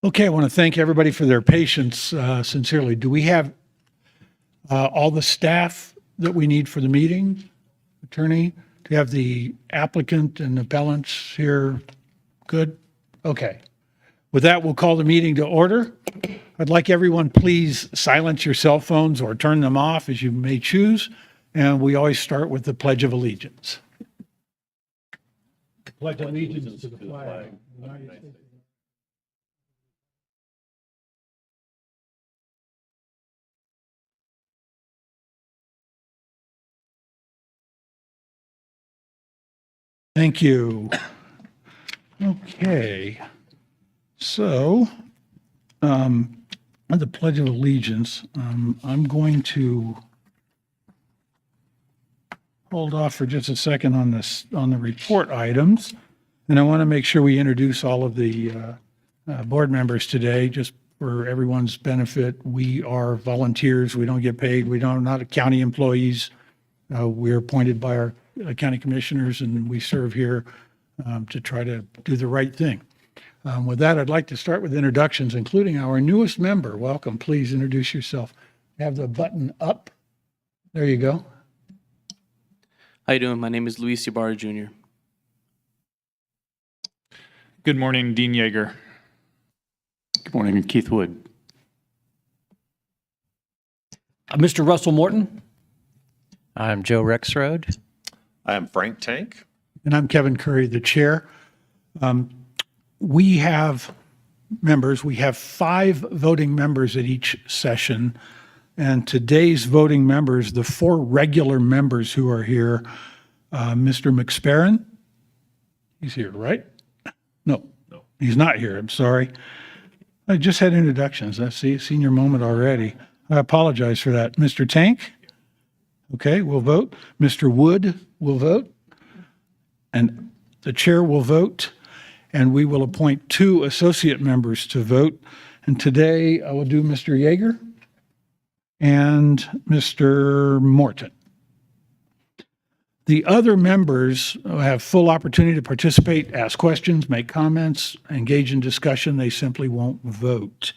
Okay, I want to thank everybody for their patience sincerely. Do we have all the staff that we need for the meeting? Attorney, do you have the applicant and appellants here? Good? Okay. With that, we'll call the meeting to order. I'd like everyone, please silence your cell phones or turn them off as you may choose. And we always start with the Pledge of Allegiance. Pledge allegiance to the flag of the United States. Thank you. Okay. So, on the Pledge of Allegiance, I'm going to hold off for just a second on this, on the report items. And I want to make sure we introduce all of the board members today, just for everyone's benefit. We are volunteers. We don't get paid. Not county employees. We're appointed by our county commissioners, and we serve here to try to do the right thing. With that, I'd like to start with introductions, including our newest member. Welcome. Please introduce yourself. Have the button up. There you go. How you doing? My name is Luis Ibarra Jr. Good morning, Dean Yeager. Good morning, Keith Wood. Mr. Russell Morton. I'm Joe Rexroad. I'm Frank Tank. And I'm Kevin Curry, the chair. We have members. We have 5 voting members at each session. And today's voting members, the 4 regular members who are here, Mr. McSparron, he's here, right? No, he's not here. I'm sorry. I just had introductions. I've seen your moment already. I apologize for that. Mr. Tank? Okay, we'll vote. Mr. Wood will vote. And the chair will vote. And we will appoint 2 associate members to vote. And today I will do Mr. Yeager and Mr. Morton. The other members have full opportunity to participate, ask questions, make comments, engage in discussion. They simply won't vote.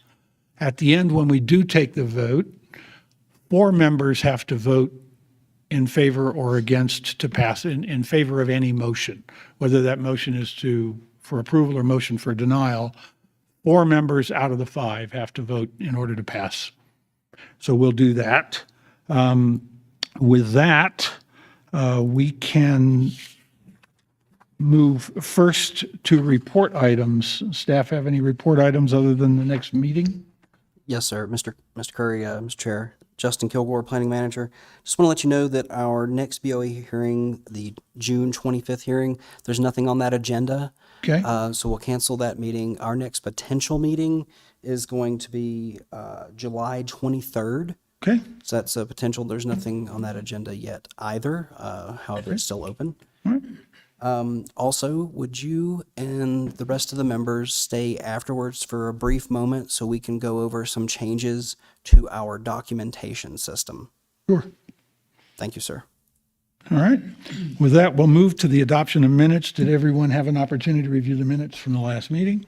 At the end, when we do take the vote, 4 members have to vote in favor or against to pass in favor of any motion, whether that motion is for approval or motion for denial. 4 members out of the 5 have to vote in order to pass. So we'll do that. With that, we can move first to report items. Staff have any report items other than the next meeting? Yes, sir. Mr. Curry, Mr. Chair. Justin Kilgore, Planning Manager. Just want to let you know that our next BOE hearing, the June 25th hearing, there's nothing on that agenda. Okay. So we'll cancel that meeting. Our next potential meeting is going to be July 23rd. Okay. So that's a potential. There's nothing on that agenda yet either. However, it's still open. All right. Also, would you and the rest of the members stay afterwards for a brief moment so we can go over some changes to our documentation system? Sure. Thank you, sir. All right. With that, we'll move to the adoption of minutes. Did everyone have an opportunity to review the minutes from the last meeting?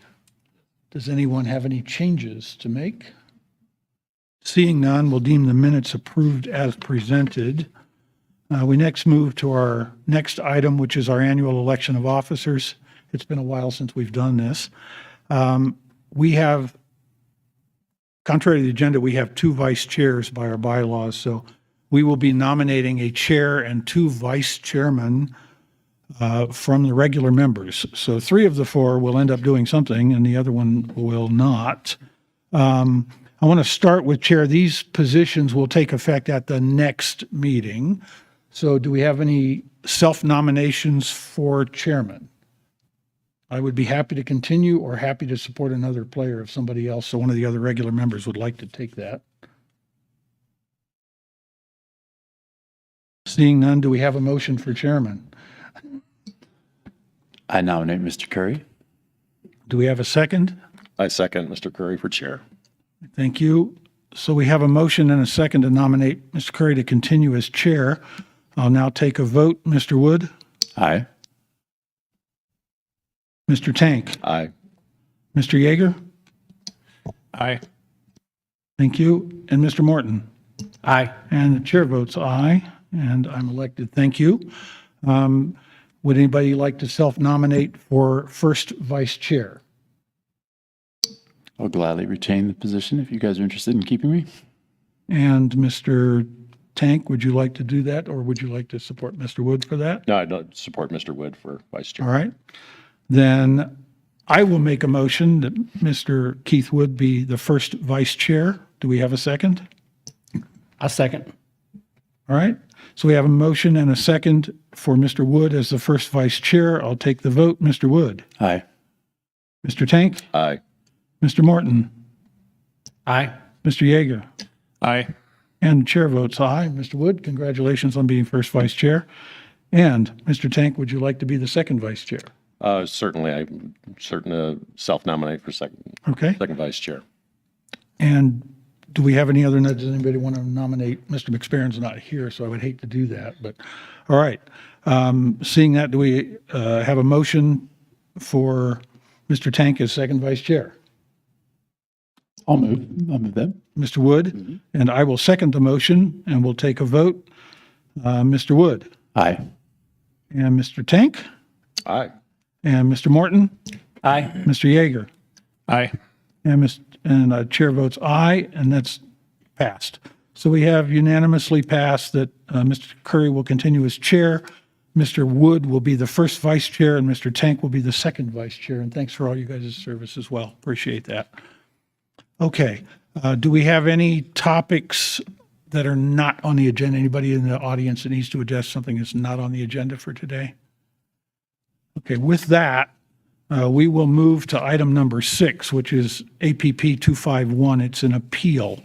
Does anyone have any changes to make? Seeing none, we'll deem the minutes approved as presented. We next move to our next item, which is our annual election of officers. It's been a while since we've done this. We have, contrary to the agenda, we have 2 vice chairs by our bylaws. So we will be nominating a chair and 2 vice chairmen from the regular members. So 3 of the 4 will end up doing something and the other one will not. I want to start with chair. These positions will take effect at the next meeting. So do we have any self-nominations for chairman? I would be happy to continue or happy to support another player if somebody else, so one of the other regular members would like to take that. Seeing none, do we have a motion for chairman? I nominate Mr. Curry. Do we have a second? I second Mr. Curry for chair. Thank you. So we have a motion and a second to nominate Mr. Curry to continue as chair. I'll now take a vote. Mr. Wood? Aye. Mr. Tank? Aye. Mr. Yeager? Aye. Thank you. And Mr. Morton? Aye. And the chair votes aye, and I'm elected. Thank you. Would anybody like to self-nominate for first vice chair? I'll gladly retain the position if you guys are interested in keeping me. And Mr. Tank, would you like to do that, or would you like to support Mr. Wood for that? No, I don't support Mr. Wood for vice chair. All right. Then I will make a motion that Mr. Keith Wood be the first vice chair. Do we have a second? I'll second. All right. So we have a motion and a second for Mr. Wood as the first vice chair. I'll take the vote. Mr. Wood? Aye. Mr. Tank? Aye. Mr. Morton? Aye. Mr. Yeager? Aye. And the chair votes aye. Mr. Wood, congratulations on being first vice chair. And Mr. Tank, would you like to be the second vice chair? Certainly, I'm certain to self-nominate for second Okay. vice chair. And do we have any other, does anybody want to nominate? Mr. McSparron's not here, so I would hate to do that, but, all right. Seeing that, do we have a motion for Mr. Tank as second vice chair? I'll move that. Mr. Wood? And I will second the motion, and we'll take a vote. Mr. Wood? Aye. And Mr. Tank? Aye. And Mr. Morton? Aye. Mr. Yeager? Aye. And chair votes aye, and that's passed. So we have unanimously passed that Mr. Curry will continue as chair, Mr. Wood will be the first vice chair, and Mr. Tank will be the second vice chair. And thanks for all you guys' service as well. Appreciate that. Okay. Do we have any topics that are not on the agenda? Anybody in the audience that needs to address something that's not on the agenda for today? Okay, with that, we will move to item number 6, which is APP 251. It's an appeal,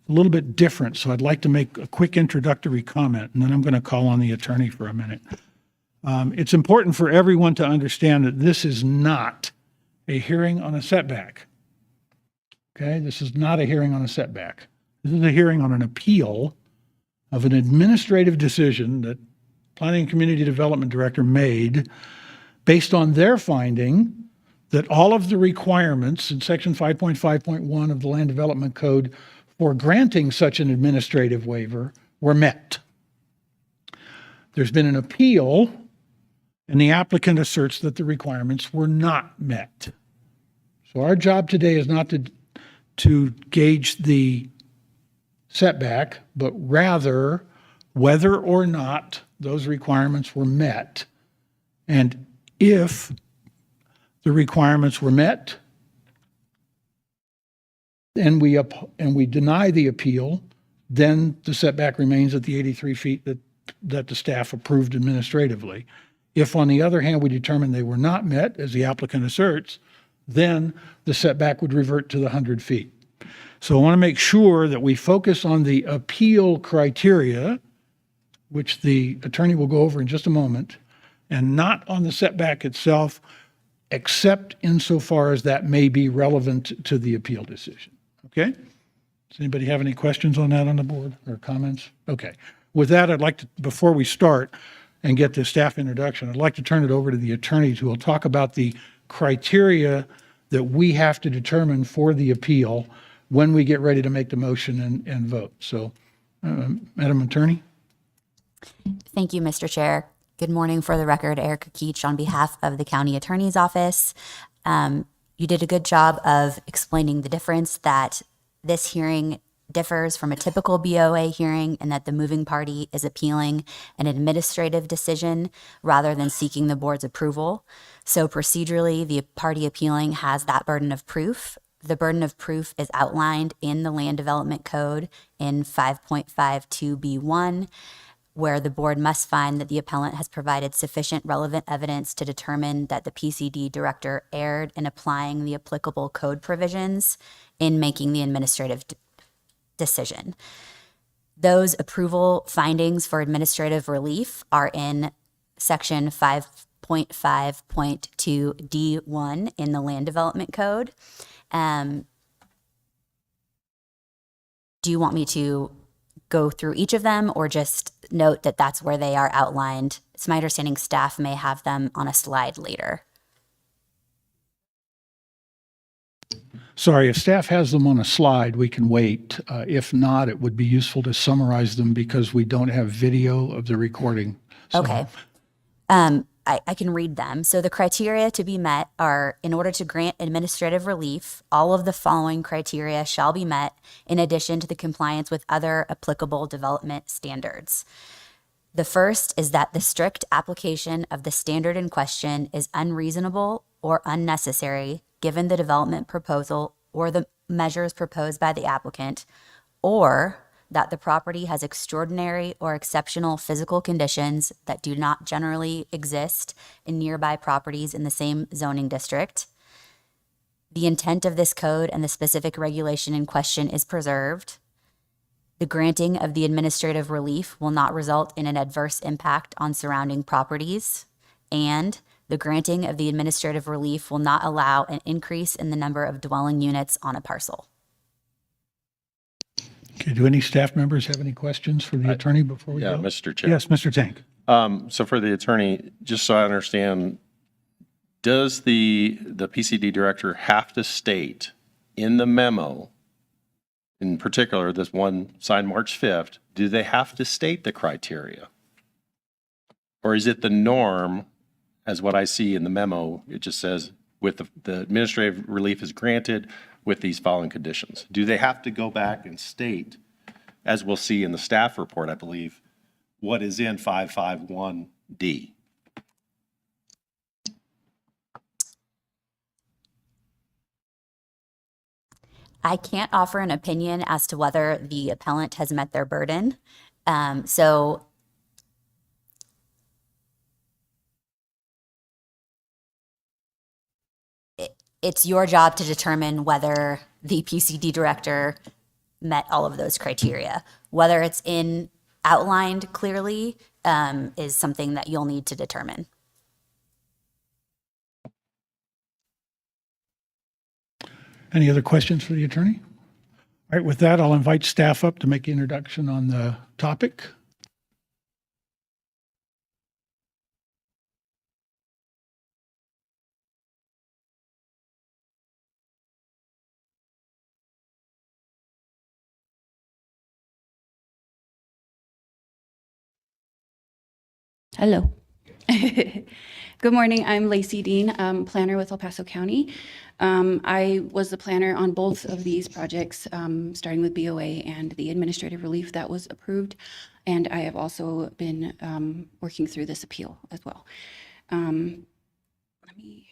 a little bit different, so I'd like to make a quick introductory comment, and then I'm going to call on the attorney for a minute. It's important for everyone to understand that this is not a hearing on a setback. Okay, this is not a hearing on a setback. This is a hearing on an appeal of an administrative decision that Planning and Community Development Director made based on their finding that all of the requirements in Section 5.5.1 of the Land Development Code for granting such an administrative waiver were met. There's been an appeal, and the applicant asserts that the requirements were not met. So our job today is not to gauge the setback, but rather whether or not those requirements were met. And if the requirements were met, and we deny the appeal, then the setback remains at the 83 feet that the staff approved administratively. If, on the other hand, we determine they were not met, as the applicant asserts, then the setback would revert to the 100 feet. So I want to make sure that we focus on the appeal criteria, which the attorney will go over in just a moment, and not on the setback itself, except insofar as that may be relevant to the appeal decision. Okay? Does anybody have any questions on that on the board or comments? Okay. With that, I'd like to, before we start and get the staff introduction, I'd like to turn it over to the attorneys who will talk about the criteria that we have to determine for the appeal when we get ready to make the motion and vote. So, Madam Attorney? Thank you, Mr. Chair. Good morning. For the record, Erica Keach on behalf of the County Attorney's Office. You did a good job of explaining the difference that this hearing differs from a typical BOA hearing and that the moving party is appealing an administrative decision rather than seeking the board's approval. So procedurally, the party appealing has that burden of proof. The burden of proof is outlined in the Land Development Code in 5.52B1, where the board must find that the appellant has provided sufficient relevant evidence to determine that the PCD director erred in applying the applicable code provisions in making the administrative decision. Those approval findings for administrative relief are in section 5.5.2D1 in the Land Development Code. Do you want me to go through each of them or just note that that's where they are outlined? It's my understanding staff may have them on a slide later. Sorry, if staff has them on a slide, we can wait. If not, it would be useful to summarize them because we don't have video of the recording. So- Okay. I can read them. So the criteria to be met are, in order to grant administrative relief, all of the following criteria shall be met in addition to the compliance with other applicable development standards. The first is that the strict application of the standard in question is unreasonable or unnecessary given the development proposal or the measures proposed by the applicant, or that the property has extraordinary or exceptional physical conditions that do not generally exist in nearby properties in the same zoning district. The intent of this code and the specific regulation in question is preserved. The granting of the administrative relief will not result in an adverse impact on surrounding properties. And the granting of the administrative relief will not allow an increase in the number of dwelling units on a parcel. Okay, do any staff members have any questions for the attorney before we Yeah, go? Mr. Chair. Yes, Mr. Tank. So for the attorney, just so I understand, does the PCD director have to state in the memo, in particular, this one signed March 5th, do they have to state the criteria? Or is it the norm, as what I see in the memo, it just says with the administrative relief is granted with these following conditions? Do they have to go back and state, as we'll see in the staff report, I believe, what is in 551D? I can't offer an opinion as to whether the appellant has met their burden. So it's your job to determine whether the PCD director met all of those criteria. Whether it's outlined clearly is something that you'll need to determine. Any other questions for the attorney? All right, with that, I'll invite staff up to make the introduction on the topic. Hello. Good morning. I'm Lacey Dean, planner with El Paso County. I was the planner on both of these projects, starting with BOA and the administrative relief that was approved. And I have also been working through this appeal as well. Let me.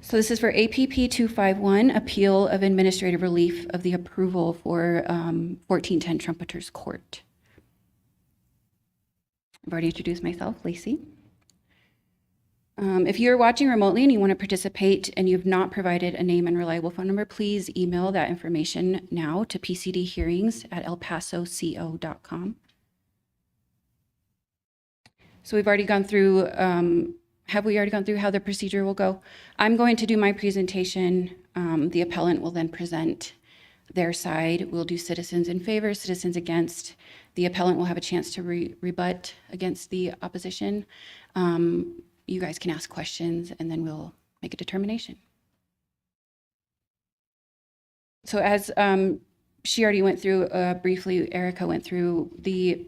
So this is for APP 251, Appeal of Administrative Relief of the Approval for 1410 Trumpeters Court. I've already introduced myself, Lacey. If you're watching remotely and you want to participate and you've not provided a name and reliable phone number, please email that information now to pcdhearings@elpasoco.com. So we've already gone through, have we already gone through how the procedure will go? I'm going to do my presentation. The appellant will then present their side. We'll do citizens in favor, citizens against. The appellant will have a chance to rebut against the opposition. You guys can ask questions and then we'll make a determination. So as she already went through briefly, Erica went through the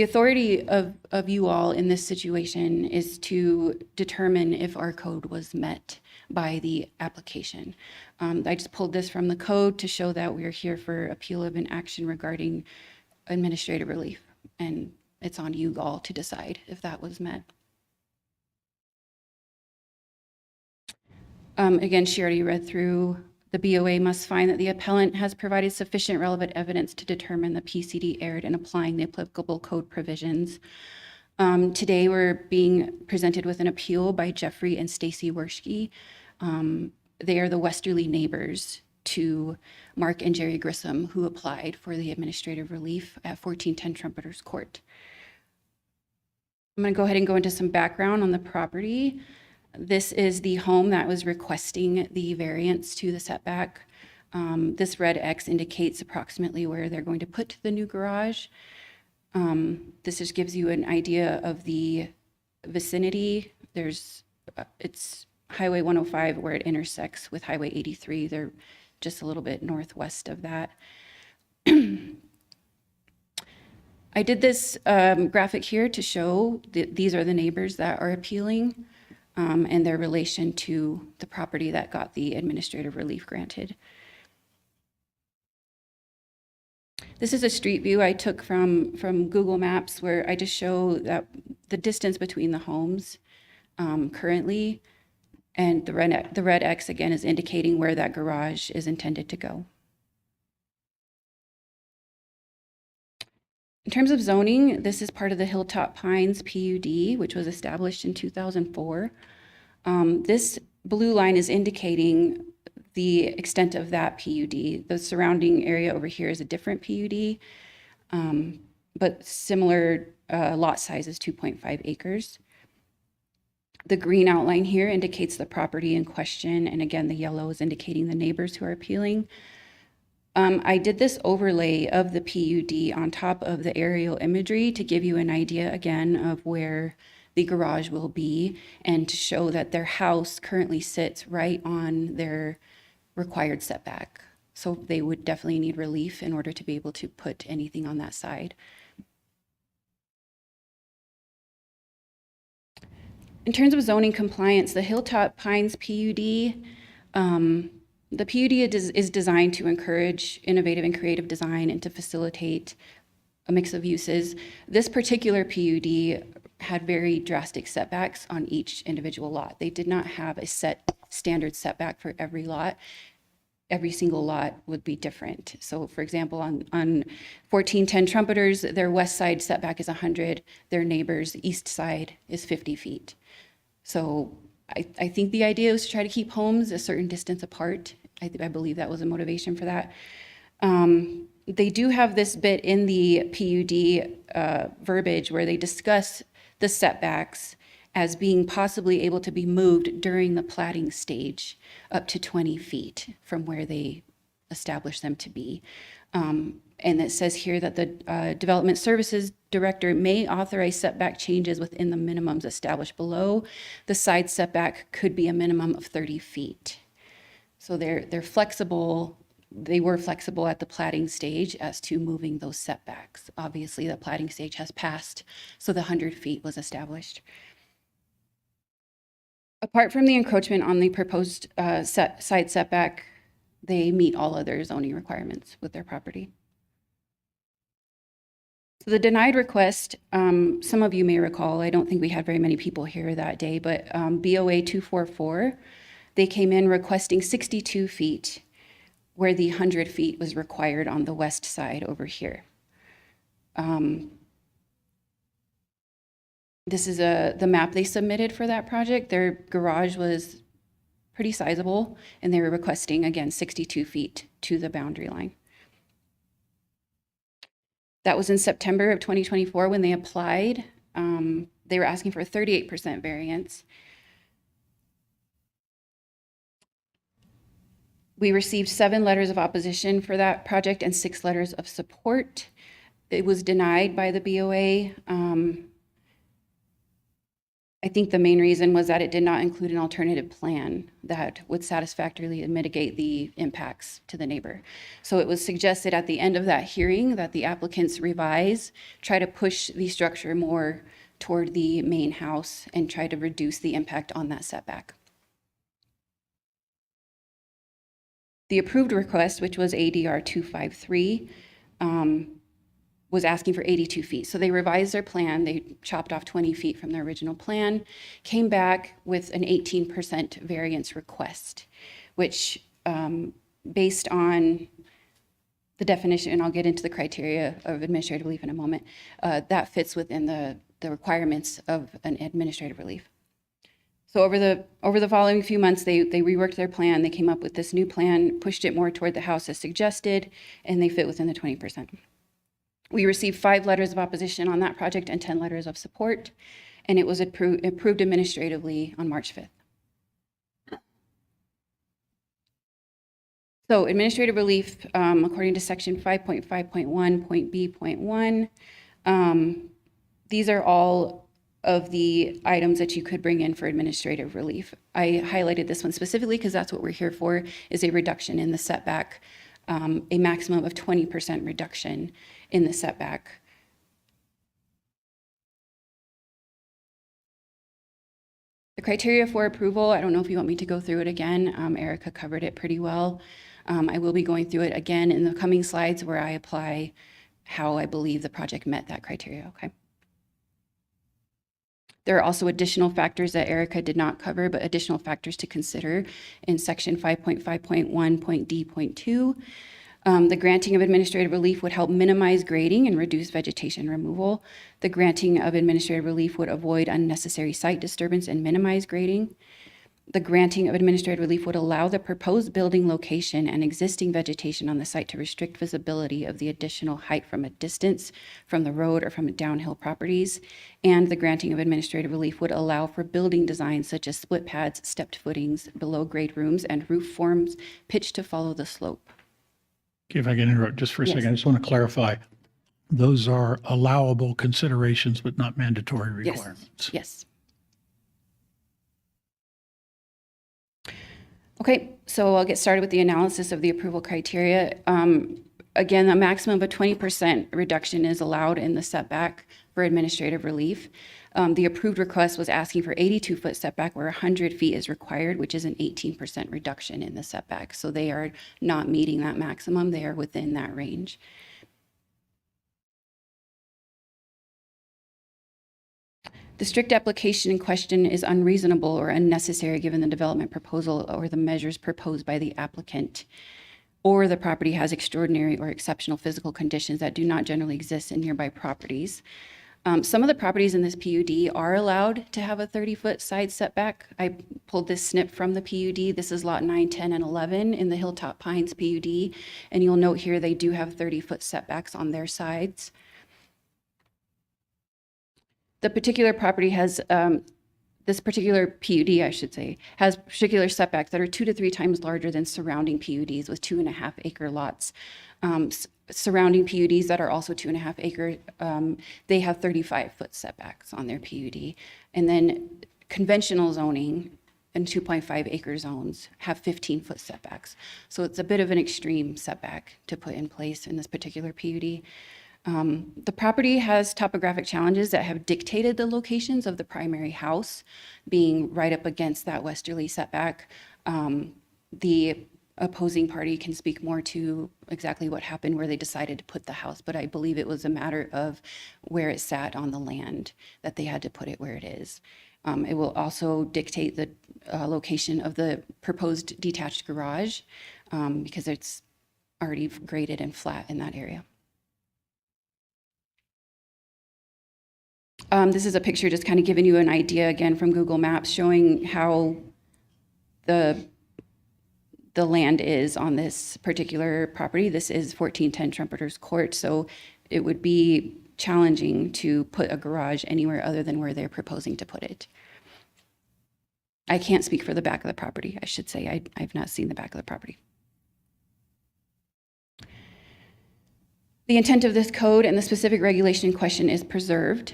authority of you all in this situation is to determine if our code was met by the application. I just pulled this from the code to show that we're here for appeal of an action regarding administrative relief, and it's on you all to decide if that was met. Again, she already read through. The BOA must find that the appellant has provided sufficient relevant evidence to determine the PCD erred in applying the applicable code provisions. Today, we're being presented with an appeal by Jeffrey and Stacy Werschke. They are the westerly neighbors to Mark and Jerry Grissom, who applied for the administrative relief at 1410 Trumpeters Court. I'm going to go ahead and go into some background on the property. This is the home that was requesting the variance to the setback. This red X indicates approximately where they're going to put the new garage. This just gives you an idea of the vicinity. It's Highway 105 where it intersects with Highway 83. They're just a little bit northwest of that. I did this graphic here to show that these are the neighbors that are appealing and their relation to the property that got the administrative relief granted. This is a street view I took from Google Maps where I just show that the distance between the homes currently, and the red X again is indicating where that garage is intended to go. In terms of zoning, this is part of the Hilltop Pines PUD, which was established in 2004. This blue line is indicating the extent of that PUD. The surrounding area over here is a different PUD, but similar lot size is 2.5 acres. The green outline here indicates the property in question, and again, the yellow is indicating the neighbors who are appealing. I did this overlay of the PUD on top of the aerial imagery to give you an idea again of where the garage will be and to show that their house currently sits right on their required setback. So they would definitely need relief in order to be able to put anything on that side. In terms of zoning compliance, the Hilltop Pines PUD, the PUD is designed to encourage innovative and creative design and to facilitate a mix of uses. This particular PUD had very drastic setbacks on each individual lot. They did not have a set standard setback for every lot. Every single lot would be different. So for example, on 1410 Trumpeters, their west side setback is 100, their neighbor's east side is 50 feet. So I think the idea was to try to keep homes a certain distance apart. I believe that was a motivation for that. They do have this bit in the PUD verbiage where they discuss the setbacks as being possibly able to be moved during the platting stage up to 20 feet from where they establish them to be. And it says here that the Development Services Director may authorize setback changes within the minimums established below. The side setback could be a minimum of 30 feet. So they're flexible. They were flexible at the platting stage as to moving those setbacks. Obviously, the platting stage has passed, so the 100 feet was established. Apart from the encroachment on the proposed side setback, they meet all other zoning requirements with their property. So the denied request, some of you may recall, I don't think we had very many people here that day, but BOA 244, they came in requesting 62 feet where the 100 feet was required on the west side over here. This is the map they submitted for that project. Their garage was pretty sizable, and they were requesting, again, 62 feet to the boundary line. That was in September of 2024 when they applied. They were asking for a 38% variance. We received 7 letters of opposition for that project and 6 letters of support. It was denied by the BOA. I think the main reason was that it did not include an alternative plan that would satisfactorily mitigate the impacts to the neighbor. So it was suggested at the end of that hearing that the applicants revise, try to push the structure more toward the main house and try to reduce the impact on that setback. The approved request, which was ADR 253, was asking for 82 feet. So they revised their plan. They chopped off 20 feet from their original plan, came back with an 18% variance request, which based on the definition, and I'll get into the criteria of administrative relief in a moment, that fits within the requirements of an administrative relief. So over the following few months, they reworked their plan. They came up with this new plan, pushed it more toward the house as suggested, and they fit within the 20%. We received 5 letters of opposition on that project and 10 letters of support, and it was approved administratively on March 5th. So administrative relief, according to section 5.5.1.b.1, These are all of the items that you could bring in for administrative relief. I highlighted this one specifically because that's what we're here for, is a reduction in the setback, a maximum of 20% reduction in the setback. The criteria for approval, I don't know if you want me to go through it again. Erica covered it pretty well. I will be going through it again in the coming slides where I apply how I believe the project met that criteria, okay? There are also additional factors that Erica did not cover, but additional factors to consider in section 5.5.1.d.2. The granting of administrative relief would help minimize grading and reduce vegetation removal. The granting of administrative relief would avoid unnecessary site disturbance and minimize grading. The granting of administrative relief would allow the proposed building location and existing vegetation on the site to restrict visibility of the additional height from a distance from the road or from downhill properties. And the granting of administrative relief would allow for building designs such as split pads, stepped footings, below grade rooms, and roof forms pitched to follow the slope. If I can interrupt just for a Yes. second, I just want to clarify. Those are allowable considerations, but not mandatory requirements. Yes. Okay, so I'll get started with the analysis of the approval criteria. Again, a maximum of a 20% reduction is allowed in the setback for administrative relief. The approved request was asking for 82-foot setback where 100 feet is required, which is an 18% reduction in the setback. So they are not meeting that maximum. They are within that range. The strict application in question is unreasonable or unnecessary given the development proposal or the measures proposed by the applicant, or the property has extraordinary or exceptional physical conditions that do not generally exist in nearby properties. Some of the properties in this PUD are allowed to have a 30-foot side setback. I pulled this snip from the PUD. This is lot 9, 10, and 11 in the Hilltop Pines PUD. And you'll note here they do have 30-foot setbacks on their sides. The particular property has, this particular PUD, I should say, has particular setbacks that are 2 to 3 times larger than surrounding PUDs with 2.5 acre lots. Surrounding PUDs that are also 2.5 acre, they have 35-foot setbacks on their PUD. And then conventional zoning and 2.5 acre zones have 15-foot setbacks. So it's a bit of an extreme setback to put in place in this particular PUD. The property has topographic challenges that have dictated the locations of the primary house being right up against that westerly setback. The opposing party can speak more to exactly what happened where they decided to put the house, but I believe it was a matter of where it sat on the land that they had to put it where it is. It will also dictate the location of the proposed detached garage because it's already graded and flat in that area. This is a picture just kind of giving you an idea again from Google Maps showing how the land is on this particular property. This is 1410 Trumpeters Court, so it would be challenging to put a garage anywhere other than where they're proposing to put it. I can't speak for the back of the property. I should say I've not seen the back of the property. The intent of this code and the specific regulation in question is preserved.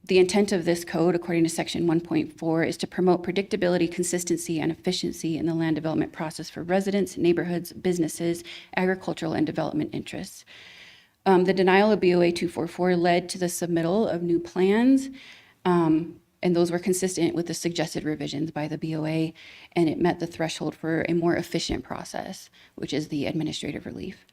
The intent of this code, according to section 1.4, is to promote predictability, consistency, and efficiency in the land development process for residents, neighborhoods, businesses, agricultural, and development interests. The denial of BOA 244 led to the submittal of new plans, and those were consistent with the suggested revisions by the BOA, and it met the threshold for a more efficient process, which is the administrative relief.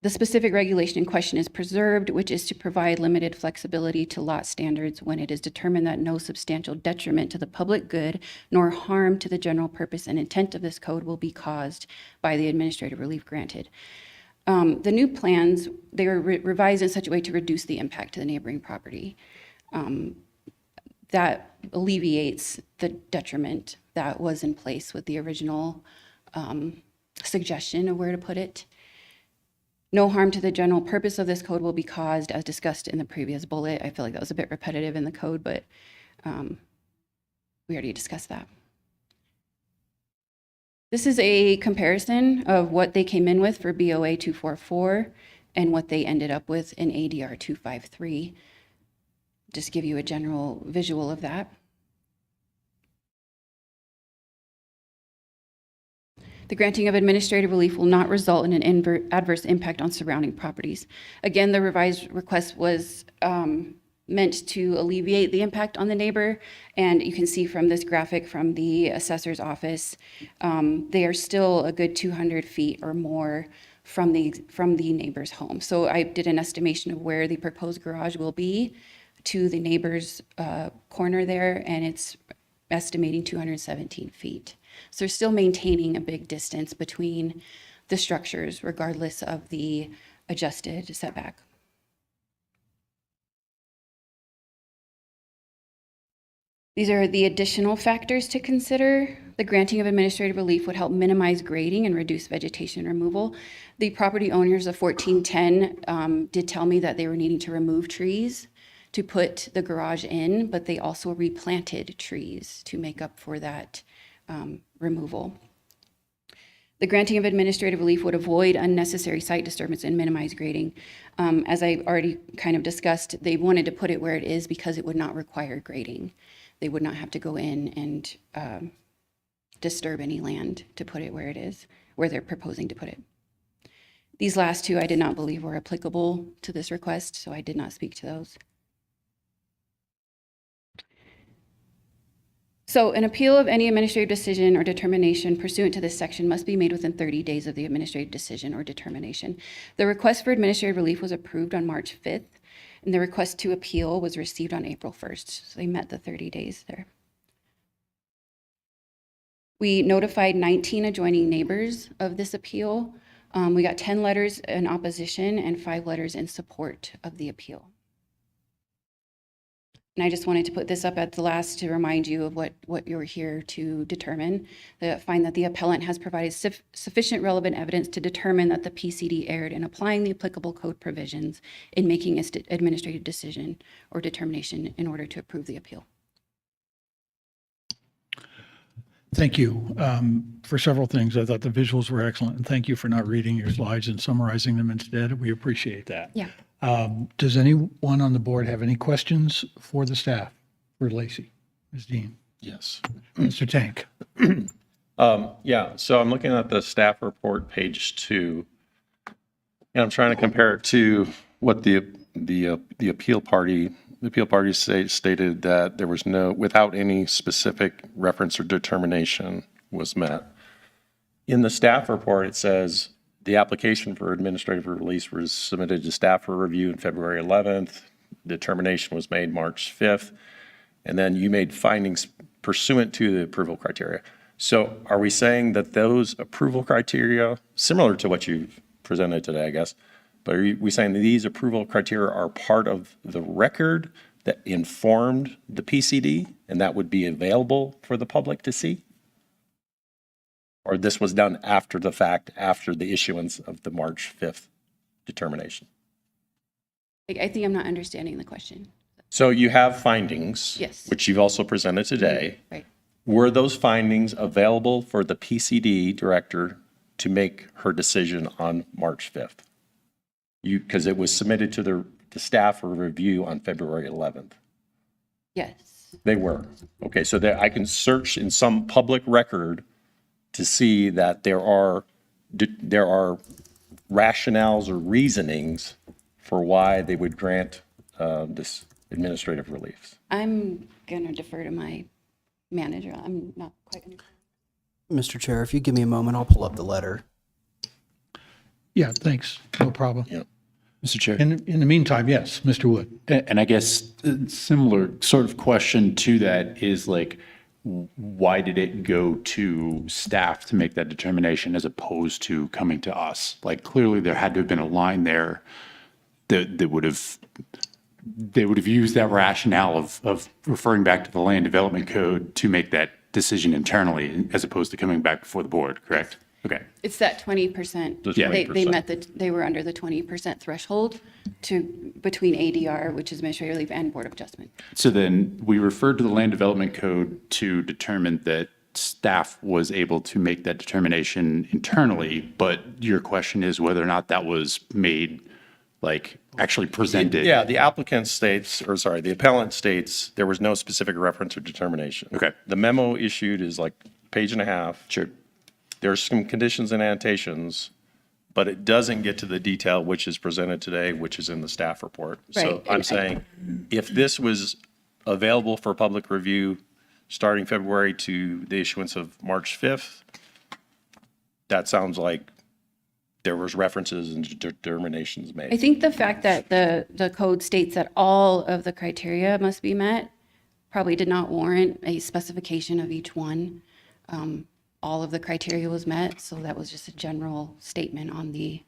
The specific regulation in question is preserved, which is to provide limited flexibility to lot standards when it is determined that no substantial detriment to the public good nor harm to the general purpose and intent of this code will be caused by the administrative relief granted. The new plans, they were revised in such a way to reduce the impact to the neighboring property. That alleviates the detriment that was in place with the original suggestion of where to put it. No harm to the general purpose of this code will be caused as discussed in the previous bullet. I feel like that was a bit repetitive in the code, but we already discussed that. This is a comparison of what they came in with for BOA 244 and what they ended up with in ADR 253. Just give you a general visual of that. The granting of administrative relief will not result in an adverse impact on surrounding properties. Again, the revised request was meant to alleviate the impact on the neighbor, and you can see from this graphic from the assessor's office, they are still a good 200 feet or more from the neighbor's home. So I did an estimation of where the proposed garage will be to the neighbor's corner there, and it's estimating 217 feet. So they're still maintaining a big distance between the structures regardless of the adjusted setback. These are the additional factors to consider. The granting of administrative relief would help minimize grading and reduce vegetation removal. The property owners of 1410 did tell me that they were needing to remove trees to put the garage in, but they also replanted trees to make up for that removal. The granting of administrative relief would avoid unnecessary site disturbance and minimize grading. As I already kind of discussed, they wanted to put it where it is because it would not require grading. They would not have to go in and disturb any land to put it where it is, where they're proposing to put it. These last two I did not believe were applicable to this request, so I did not speak to those. So an appeal of any administrative decision or determination pursuant to this section must be made within 30 days of the administrative decision or determination. The request for administrative relief was approved on March 5th, and the request to appeal was received on April 1st. So they met the 30 days there. We notified 19 adjoining neighbors of this appeal. We got 10 letters in opposition and 5 letters in support of the appeal. And I just wanted to put this up at the last to remind you of what you're here to determine. Find that the appellant has provided sufficient relevant evidence to determine that the PCD erred in applying the applicable code provisions in making its administrative decision or determination in order to approve the appeal. Thank you for several things. I thought the visuals were excellent, and thank you for not reading your slides and summarizing them instead. We appreciate that. Yeah. Does anyone on the board have any questions for the staff, for Lacey, Ms. Dean, Yes. Mr. Tank? Yeah, so I'm looking at the staff report, page 2, and I'm trying to compare it to what the appeal party stated that there was no, without any specific reference or determination was met. In the staff report, it says the application for administrative release was submitted to staff for review on February 11th. Determination was made March 5th. And then you made findings pursuant to the approval criteria. So are we saying that those approval criteria, similar to what you've presented today, I guess, but are we saying that these approval criteria are part of the record that informed the PCD and that would be available for the public to see? Or this was done after the fact, after the issuance of the March 5th determination? I think I'm not understanding the question. So you have findings. Yes. Which you've also presented today. Right. Were those findings available for the PCD director to make her decision on March 5th? Because it was submitted to the staff for review on February 11th. Yes. They were. Okay, so that I can search in some public record to see that there are rationales or reasonings for why they would grant this administrative relief. I'm going to defer to my manager. I'm not quite understanding. Mr. Chair, if you give me a moment, I'll pull up the letter. Yeah, thanks. No problem. Yeah. Mr. Chair. In the meantime, yes, Mr. Wood. And I guess a similar sort of question to that is like, why did it go to staff to make that determination as opposed to coming to us? Like clearly there had to have been a line there that they would have used that rationale of referring back to the land development code to make that decision internally as opposed to coming back before the board, correct? Okay. It's that 20%. The They 20%. they were under the 20% threshold between ADR, which is administrative relief, and Board of Adjustment. So then we referred to the land development code to determine that staff was able to make that determination internally, but your question is whether or not that was made like actually presented. Yeah, the applicant states, or sorry, the appellant states there was no specific reference or determination. Okay. The memo issued is like page and a half. Sure. There's some conditions and annotations, but it doesn't get to the detail which is presented today, which is in the staff report. So Right, I'm and saying, if this was available for public review starting February to the issuance of March 5th, that sounds like there was references and determinations I made. think the fact that the code states that all of the criteria must be met probably did not warrant a specification of each one. All of the criteria was met, so that was just a general statement on the,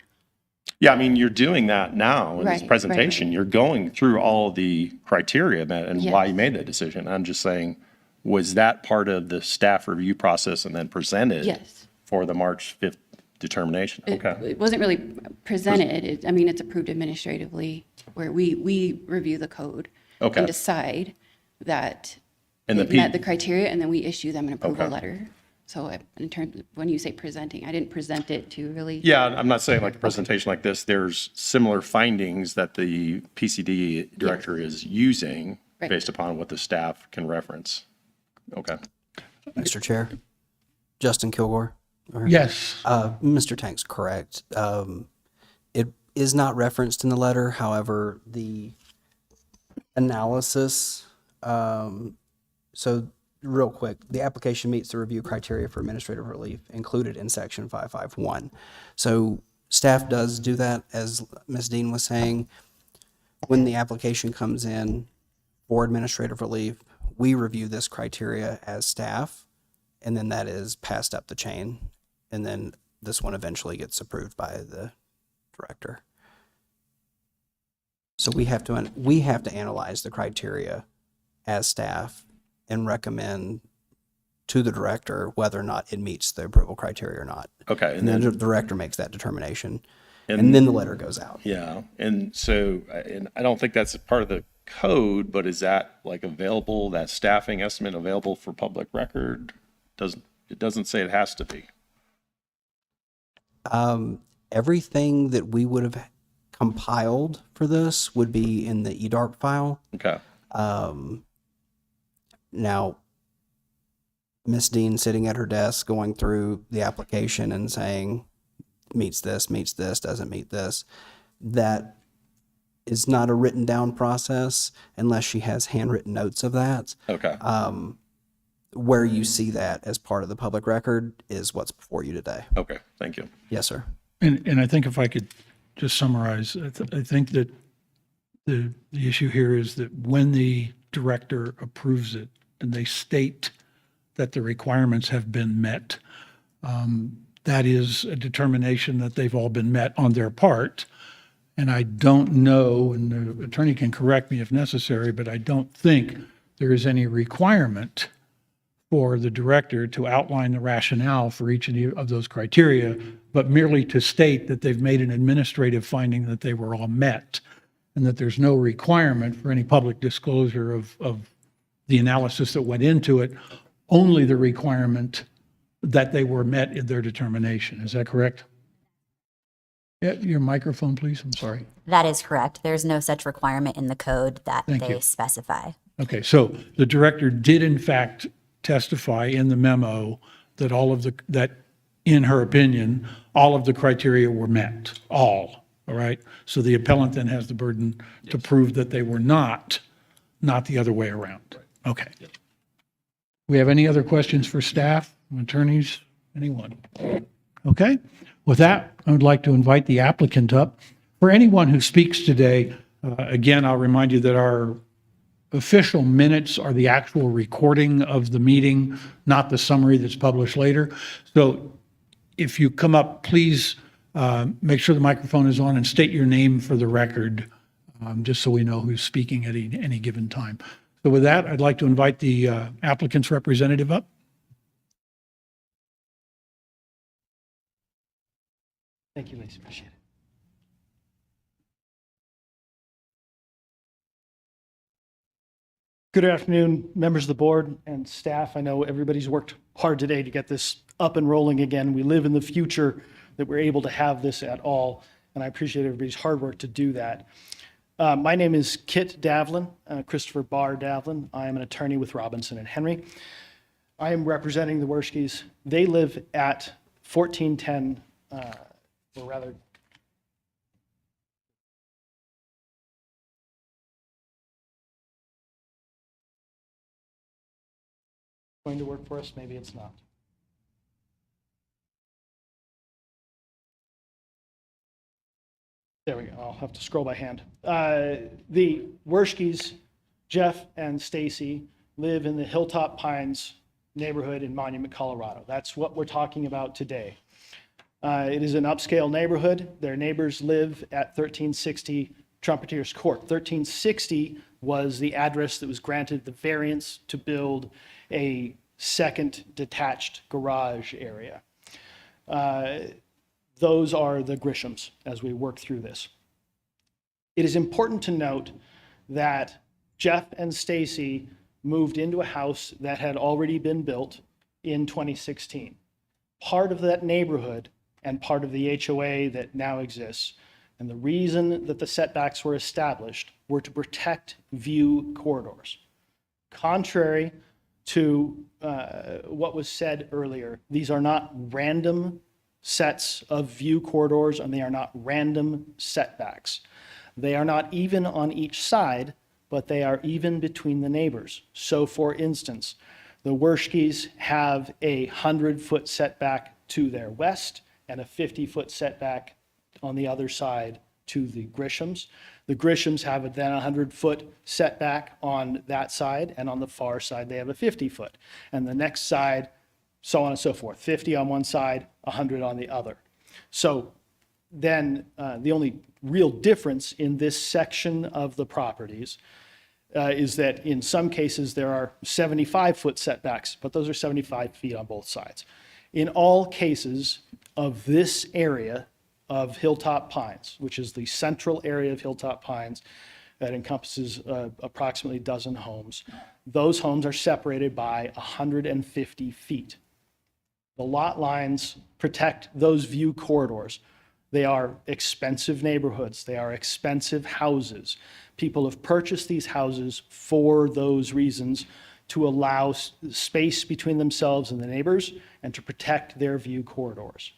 Yeah, I mean, you're doing that now in Right, this right, presentation. right. You're going through all the criteria and why you Yes. made that decision. I'm just saying, was that part of the staff review process and then presented? yes. For the March 5th determination? It Okay. it wasn't really presented. I mean, it's approved administratively where we review the code Okay. and decide that And the it met P- the criteria, and then we issue them an approval Okay. letter. So in terms, when you say presenting, I didn't present it to really. Yeah, I'm not saying like a presentation like this, there's similar findings that the PCD director is using Right. based upon what the staff can reference. Okay. Mr. Chair, Justin Kilgore. Yes. Mr. Tank's correct. It is not referenced in the letter. However, the analysis, so real quick, the application meets the review criteria for administrative relief included in section 551. So staff does do that, as Ms. Dean was saying. When the application comes in for administrative relief, we review this criteria as staff, and then that is passed up the chain. And then this one eventually gets approved by the director. So we have to analyze the criteria as staff and recommend to the director whether or not it meets the approval criteria or not. Okay. And then the director makes that determination, and then the letter goes out. Yeah, and so, and I don't think that's a part of the code, but is that like available, that staffing estimate available for public record? It doesn't say it has to be. Everything that we would have compiled for this would be in the EDARP file. Okay, Now, Miss Dean sitting at her desk going through the application and saying, meets this, doesn't meet this. That is not a written down process unless she has handwritten notes of that. okay. Where you see that as part of the public record is what's before you today. Okay, thank you. Yes, sir. And I think if I could just summarize, I think that the issue here is that when the director approves it and they state that the requirements have been met, that is a determination that they've all been met on their part. And I don't know, and the attorney can correct me if necessary, but I don't think there is any requirement for the director to outline the rationale for each of those criteria, but merely to state that they've made an administrative finding that they were all met, and that there's no requirement for any public disclosure of the analysis that went into it, only the requirement that they were met in their determination. Is that correct? Yeah, your microphone, please. I'm sorry. That is correct. There's no such requirement in the code that Thank they you. specify. Okay, so the director did in fact testify in the memo that that in her opinion, all of the criteria were met, all right? So the appellant then has the burden to prove that they were not the other way around. Okay. We have any other questions for staff, attorneys, anyone? Okay, with that, I would like to invite the applicant up. For anyone who speaks today, again, I'll remind you that our official minutes are the actual recording of the meeting, not the summary that's published later. So if you come up, please make sure the microphone is on and state your name for the record, just so we know who's speaking at any given time. So with that, I'd like to invite the applicant's representative up. Thank you, Lisa. Appreciate it. Good afternoon, members of the board and staff. I know everybody's worked hard today to get this up and rolling again. We live in the future that we're able to have this at all. and I appreciate everybody's hard work to do that. My name is Kit Davlin, Christopher Barr Davlin. I am an attorney with Robinson and Henry. I am representing the Werschkes. They live at 1410, or rather, going to work for us, maybe it's not. There we go. I'll have to scroll by hand. The Werschkes, Jeff and Stacy, live in the Hilltop Pines neighborhood in Monument, Colorado. That's what we're talking about today. It is an upscale neighborhood. Their neighbors live at 1360 Trumpeters Court. 1360 was the address that was granted the variance to build a second detached garage area. Those are the Grishams as we work through this. It is important to note that Jeff and Stacy moved into a house that had already been built in 2016. Part of that neighborhood and part of the HOA that now exists, and the reason that the setbacks were established were to protect view corridors. Contrary to what was said earlier, these are not random sets of view corridors, and they are not random setbacks. They are not even on each side, but they are even between the neighbors. So for instance, the Werschkes have a 100-foot setback to their west and a 50-foot setback on the other side to the Grishams. The Grishams have then a 100-foot setback on that side, and on the far side they have a 50-foot. And the next side, so on and so forth, 50 on one side, 100 on the other. So then the only real difference in this section of the properties is that in some cases there are 75-foot setbacks, but those are 75 feet on both sides. In all cases of this area of Hilltop Pines, which is the central area of Hilltop Pines that encompasses approximately a dozen homes, those homes are separated by 150 feet. The lot lines protect those view corridors. They are expensive neighborhoods. They are expensive houses. People have purchased these houses for those reasons, to allow space between themselves and the neighbors and to protect their view corridors.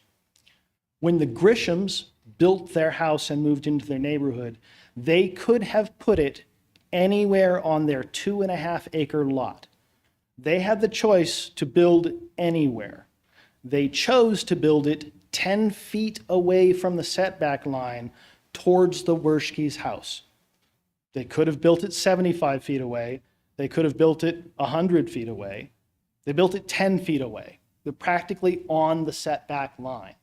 When the Grishams built their house and moved into their neighborhood, they could have put it anywhere on their 2.5-acre lot. They had the choice to build anywhere. They chose to build it 10 feet away from the setback line towards the Werschkes' house. They could have built it 75 feet away. They could have built it 100 feet away. They built it 10 feet away. They're practically on the setback line.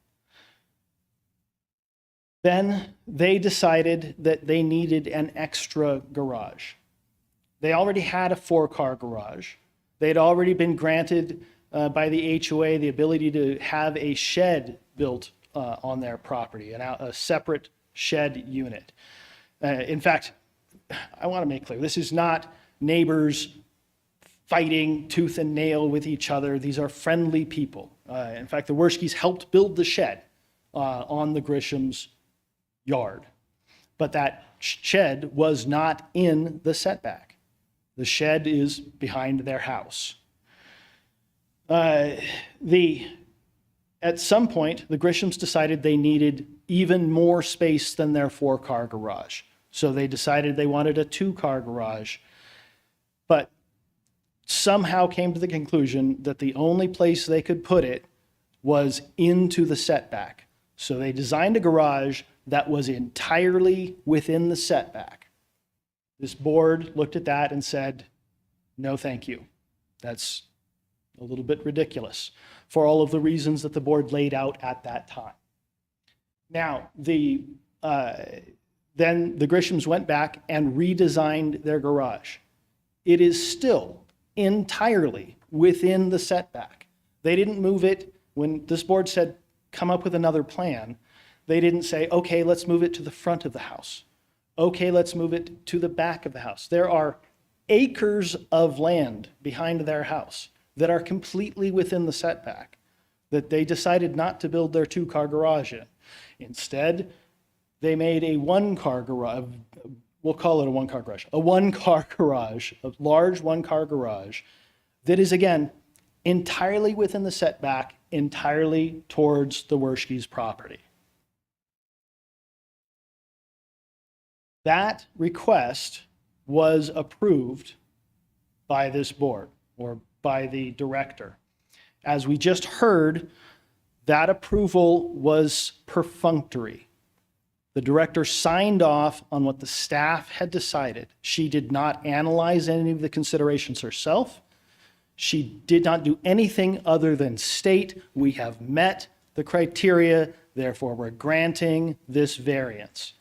Then they decided that they needed an extra garage. They already had a 4-car garage. They had already been granted by the HOA the ability to have a shed built on their property, a separate shed unit. In fact, I want to make clear, this is not neighbors fighting tooth and nail with each other. These are friendly people. In fact, the Werschkes helped build the shed on the Grishams' yard. But that shed was not in the setback. The shed is behind their house. At some point, the Grishams decided they needed even more space than their 4-car garage. So they decided they wanted a 2-car garage, but somehow came to the conclusion that the only place they could put it was into the setback. So they designed a garage that was entirely within the setback. This board looked at that and said, no, thank you. That's a little bit ridiculous for all of the reasons that the board laid out at that time. Now, then the Grishams went back and redesigned their garage. It is still entirely within the setback. They didn't move it when this board said, come up with another plan. They didn't say, okay, let's move it to the front of the house. Okay, let's move it to the back of the house. There are acres of land behind their house that are completely within the setback that they decided not to build their 2-car garage in. Instead, they made a one-car garage, we'll call it a one-car garage, a one-car garage, a large one-car garage that is, again, entirely within the setback, entirely towards the Werschke's property. That request was approved by this board or by the director. As we just heard, that approval was perfunctory. The director signed off on what the staff had decided. She did not analyze any of the considerations herself. She did not do anything other than state, we have met the criteria, therefore we're granting this variance.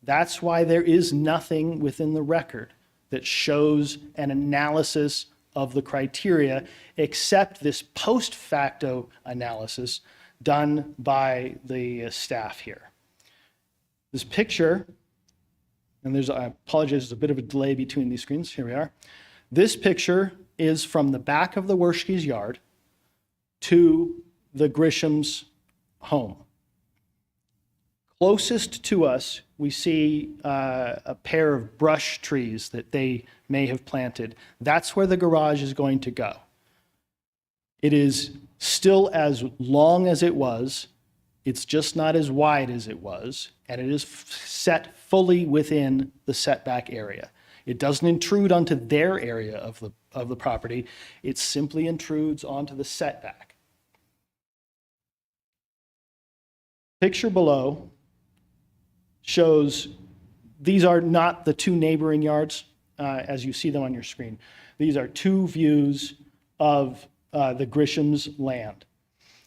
That's why there is nothing within the record that shows an analysis of the criteria except this post facto analysis done by the staff here. This picture, and I apologize, there's a bit of a delay between these screens. Here we are. This picture is from the back of the Werschke's yard to the Grisham's home. Closest to us, we see a pair of brush trees that they may have planted. That's where the garage is going to go. It is still as long as it was. It's just not as wide as it was, and it is set fully within the setback area. It doesn't intrude onto their area of the property. It simply intrudes onto the setback. Picture below shows these are not the two neighboring yards as you see them on your screen. These are two views of the Grisham's land.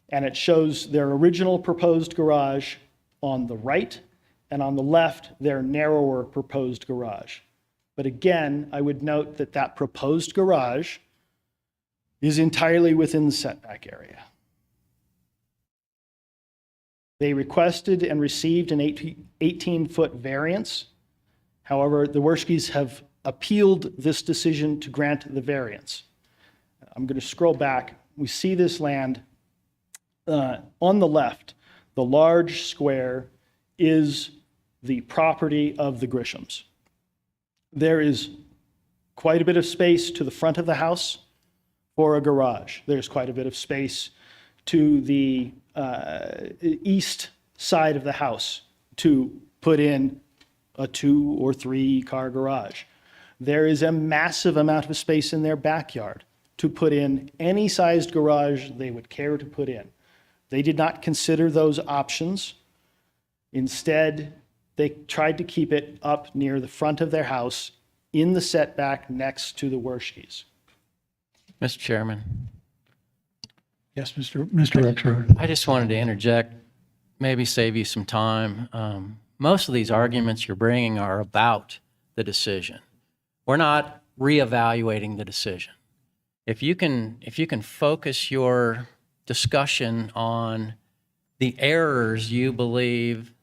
And it shows their original proposed garage on the right, and on the left, their narrower proposed garage. But again, I would note that that proposed garage is entirely within the setback area. They requested and received an 18-foot variance. However, the Werschke's have appealed this decision to grant the variance. I'm going to scroll back. We see this land on the left. The large square is the property of the Grishams. There is quite a bit of space to the front of the house for a garage. There's quite a bit of space to the east side of the house to put in a 2 or 3 car garage. There is a massive amount of space in their backyard to put in any sized garage they would care to put in. They did not consider those options. Instead, they tried to keep it up near the front of their house in the setback next to the Werschke's. Mr. Chairman, Yes, Mr. Rexroad. I just wanted to interject, maybe save you some time. Most of these arguments you're bringing are about the decision. We're not reevaluating the decision. If you can focus your discussion on the errors you believe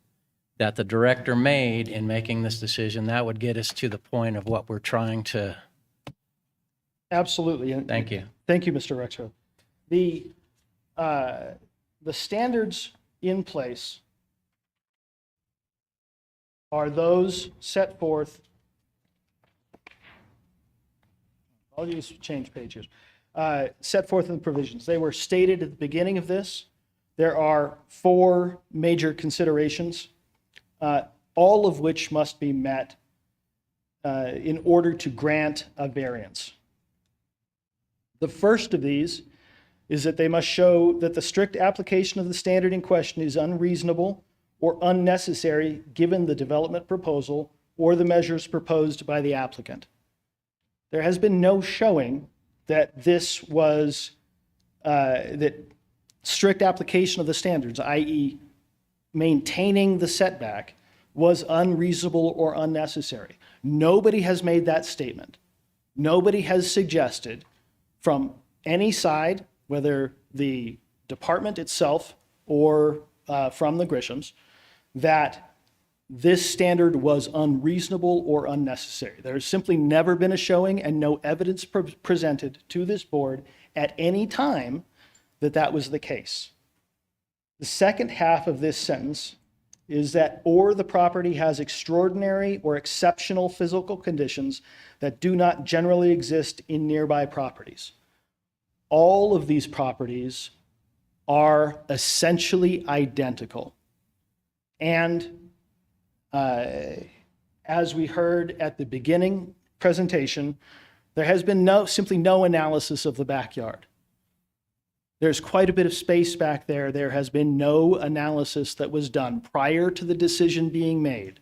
that the director made in making this decision, that would get us to the point of what we're trying to. Absolutely. And Thank you. Thank you, Mr. Rexroad. The standards in place are those set forth. I'll use change pages. Set forth in the provisions. They were stated at the beginning of this. There are 4 major considerations, all of which must be met in order to grant a variance. The first of these is that they must show that the strict application of the standard in question is unreasonable or unnecessary given the development proposal or the measures proposed by the applicant. There has been no showing that this was, that strict application of the standards, i.e. maintaining the setback, was unreasonable or unnecessary. Nobody has made that statement. Nobody has suggested from any side, whether the department itself or from the Grishams, that this standard was unreasonable or unnecessary. There has simply never been a showing and no evidence presented to this board at any time that that was the case. The second half of this sentence is that or the property has extraordinary or exceptional physical conditions that do not generally exist in nearby properties. All of these properties are essentially identical. And as we heard at the beginning presentation, there has been simply no analysis of the backyard. There's quite a bit of space back there. There has been no analysis that was done prior to the decision being made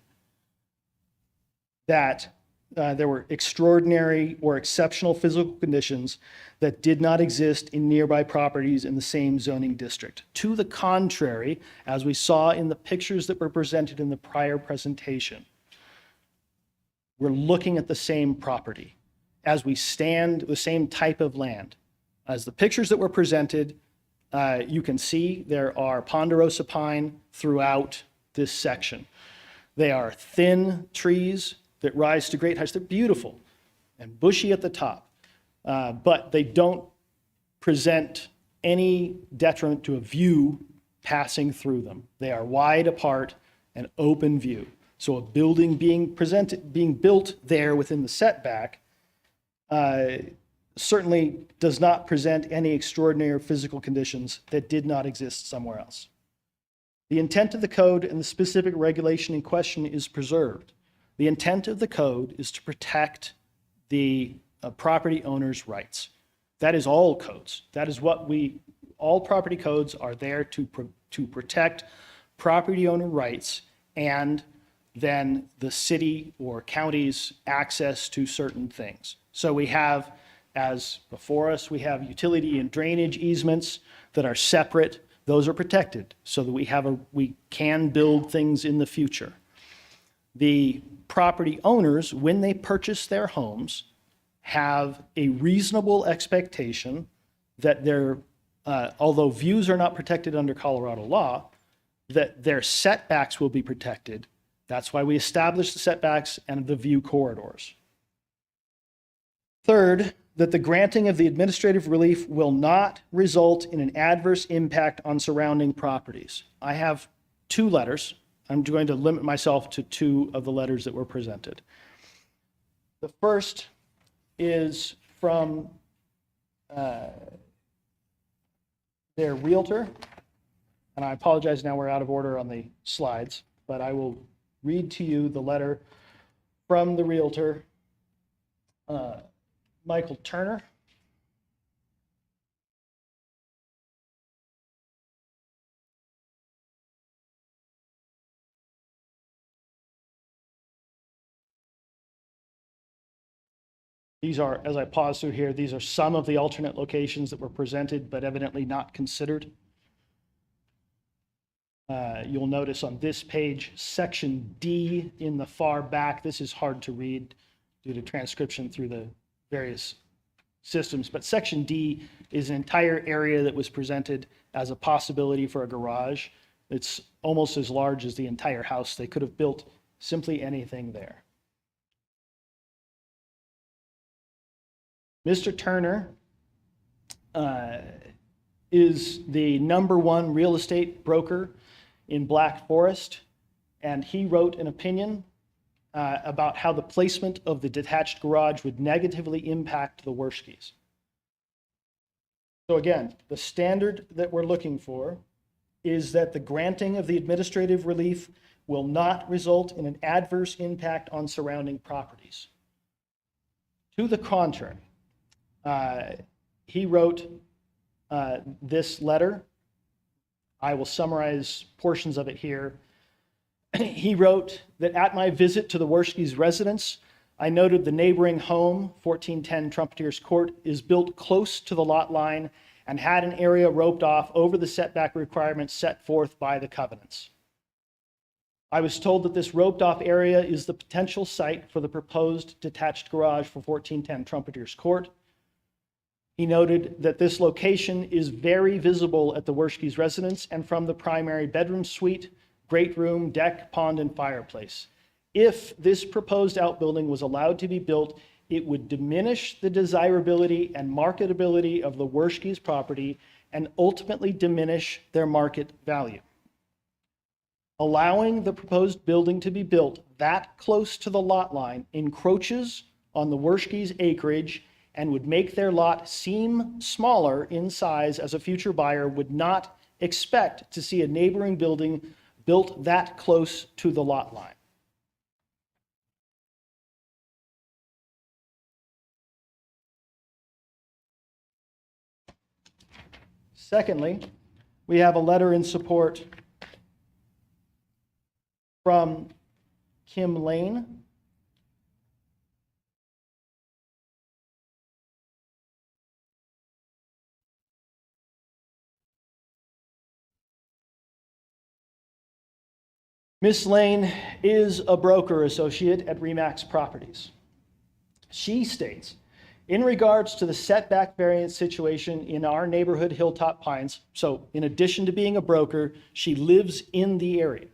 that there were extraordinary or exceptional physical conditions that did not exist in nearby properties in the same zoning district. To the contrary, as we saw in the pictures that were presented in the prior presentation, we're looking at the same property as we stand, the same type of land. As the pictures that were presented, you can see there are ponderosa pine throughout this section. They are thin trees that rise to great heights. They're beautiful and bushy at the top, but they don't present any detriment to a view passing through them. They are wide apart and open view. So a building being built there within the setback certainly does not present any extraordinary physical conditions that did not exist somewhere else. The intent of the code and the specific regulation in question is preserved. The intent of the code is to protect the property owner's rights. That is all codes. That is what all property codes are there to protect property owner rights and then the city or county's access to certain things. So we have, as before us, we have utility and drainage easements that are separate. Those are protected so that we can build things in the future. The property owners, when they purchase their homes, have a reasonable expectation that although views are not protected under Colorado law, that their setbacks will be protected. That's why we established the setbacks and the view corridors. Third, that the granting of the administrative relief will not result in an adverse impact on surrounding properties. I have 2 letters. I'm going to limit myself to 2 of the letters that were presented. The first is from their realtor, and I apologize, now we're out of order on the slides, but I will read to you the letter from the realtor, Michael Turner. These are, as I pause through here, these are some of the alternate locations that were presented, but evidently not considered. You'll notice on this page, section D in the far back, this is hard to read due to transcription through the various systems, but section D is an entire area that was presented as a possibility for a garage. It's almost as large as the entire house. They could have built simply anything there. Mr. Turner is the #1 real estate broker in Black Forest, and he wrote an opinion about how the placement of the detached garage would negatively impact the Werschkes. So again, the standard that we're looking for is that the granting of the administrative relief will not result in an adverse impact on surrounding properties. To the contrary, he wrote this letter. I will summarize portions of it here. He wrote that at my visit to the Werschkes' residence, I noted the neighboring home, 1410 Trumpeters Court, is built close to the lot line and had an area roped off over the setback requirements set forth by the covenants. I was told that this roped off area is the potential site for the proposed detached garage for 1410 Trumpeters Court. He noted that this location is very visible at the Werschkes' residence and from the primary bedroom suite, great room, deck, pond, and fireplace. If this proposed outbuilding was allowed to be built, it would diminish the desirability and marketability of the Werschkes' property and ultimately diminish their market value. Allowing the proposed building to be built that close to the lot line encroaches on the Werschke's acreage and would make their lot seem smaller in size, as a future buyer would not expect to see a neighboring building built that close to the lot line. Secondly, we have a letter in support from Kim Lane. Miss Lane is a broker associate at Remax Properties. She states, in regards to the setback variance situation in our neighborhood, Hilltop Pines, so in addition to being a broker, she lives in the area.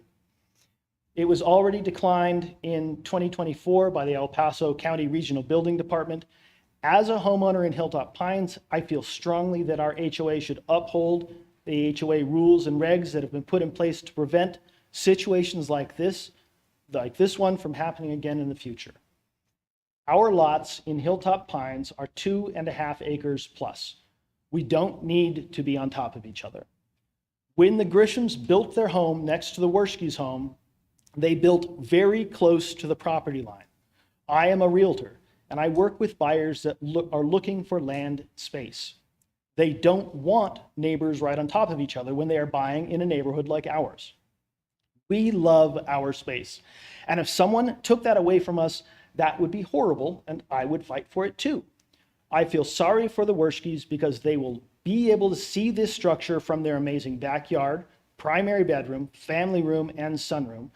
It was already declined in 2024 by the El Paso County Regional Building Department. As a homeowner in Hilltop Pines, I feel strongly that our HOA should uphold the HOA rules and regs that have been put in place to prevent situations like this one from happening again in the future. Our lots in Hilltop Pines are 2.5 acres plus. We don't need to be on top of each other. When the Grishams built their home next to the Werschke's home, they built very close to the property line. I am a realtor, and I work with buyers that are looking for land space. They don't want neighbors right on top of each other when they are buying in a neighborhood like ours. We love our space. And if someone took that away from us, that would be horrible, and I would fight for it too. I feel sorry for the Werschke's because they will be able to see this structure from their amazing backyard, primary bedroom, family room, and sunroom.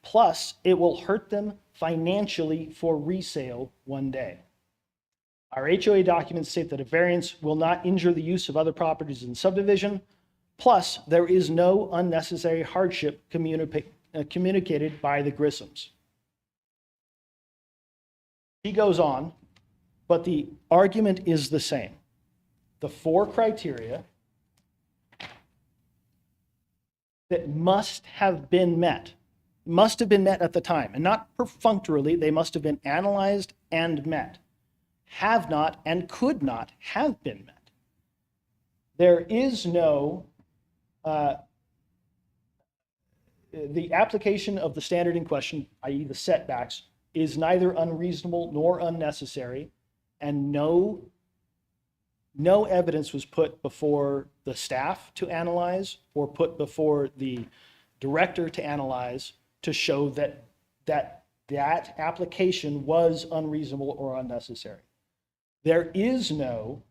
Plus, it will hurt them financially for resale one day. Our HOA documents state that a variance will not injure the use of other properties in the subdivision. Plus, there is no unnecessary hardship communicated by the Grishams. She goes on, but the argument is the same. The 4 criteria that must have been met at the time, and not perfunctorily, they must have been analyzed and met, have not and could not have been met. There is no, the application of the standard in question, i.e. the setbacks, is neither unreasonable nor unnecessary, and no evidence was put before the staff to analyze or put before the director to analyze to show that application was unreasonable or unnecessary. There is no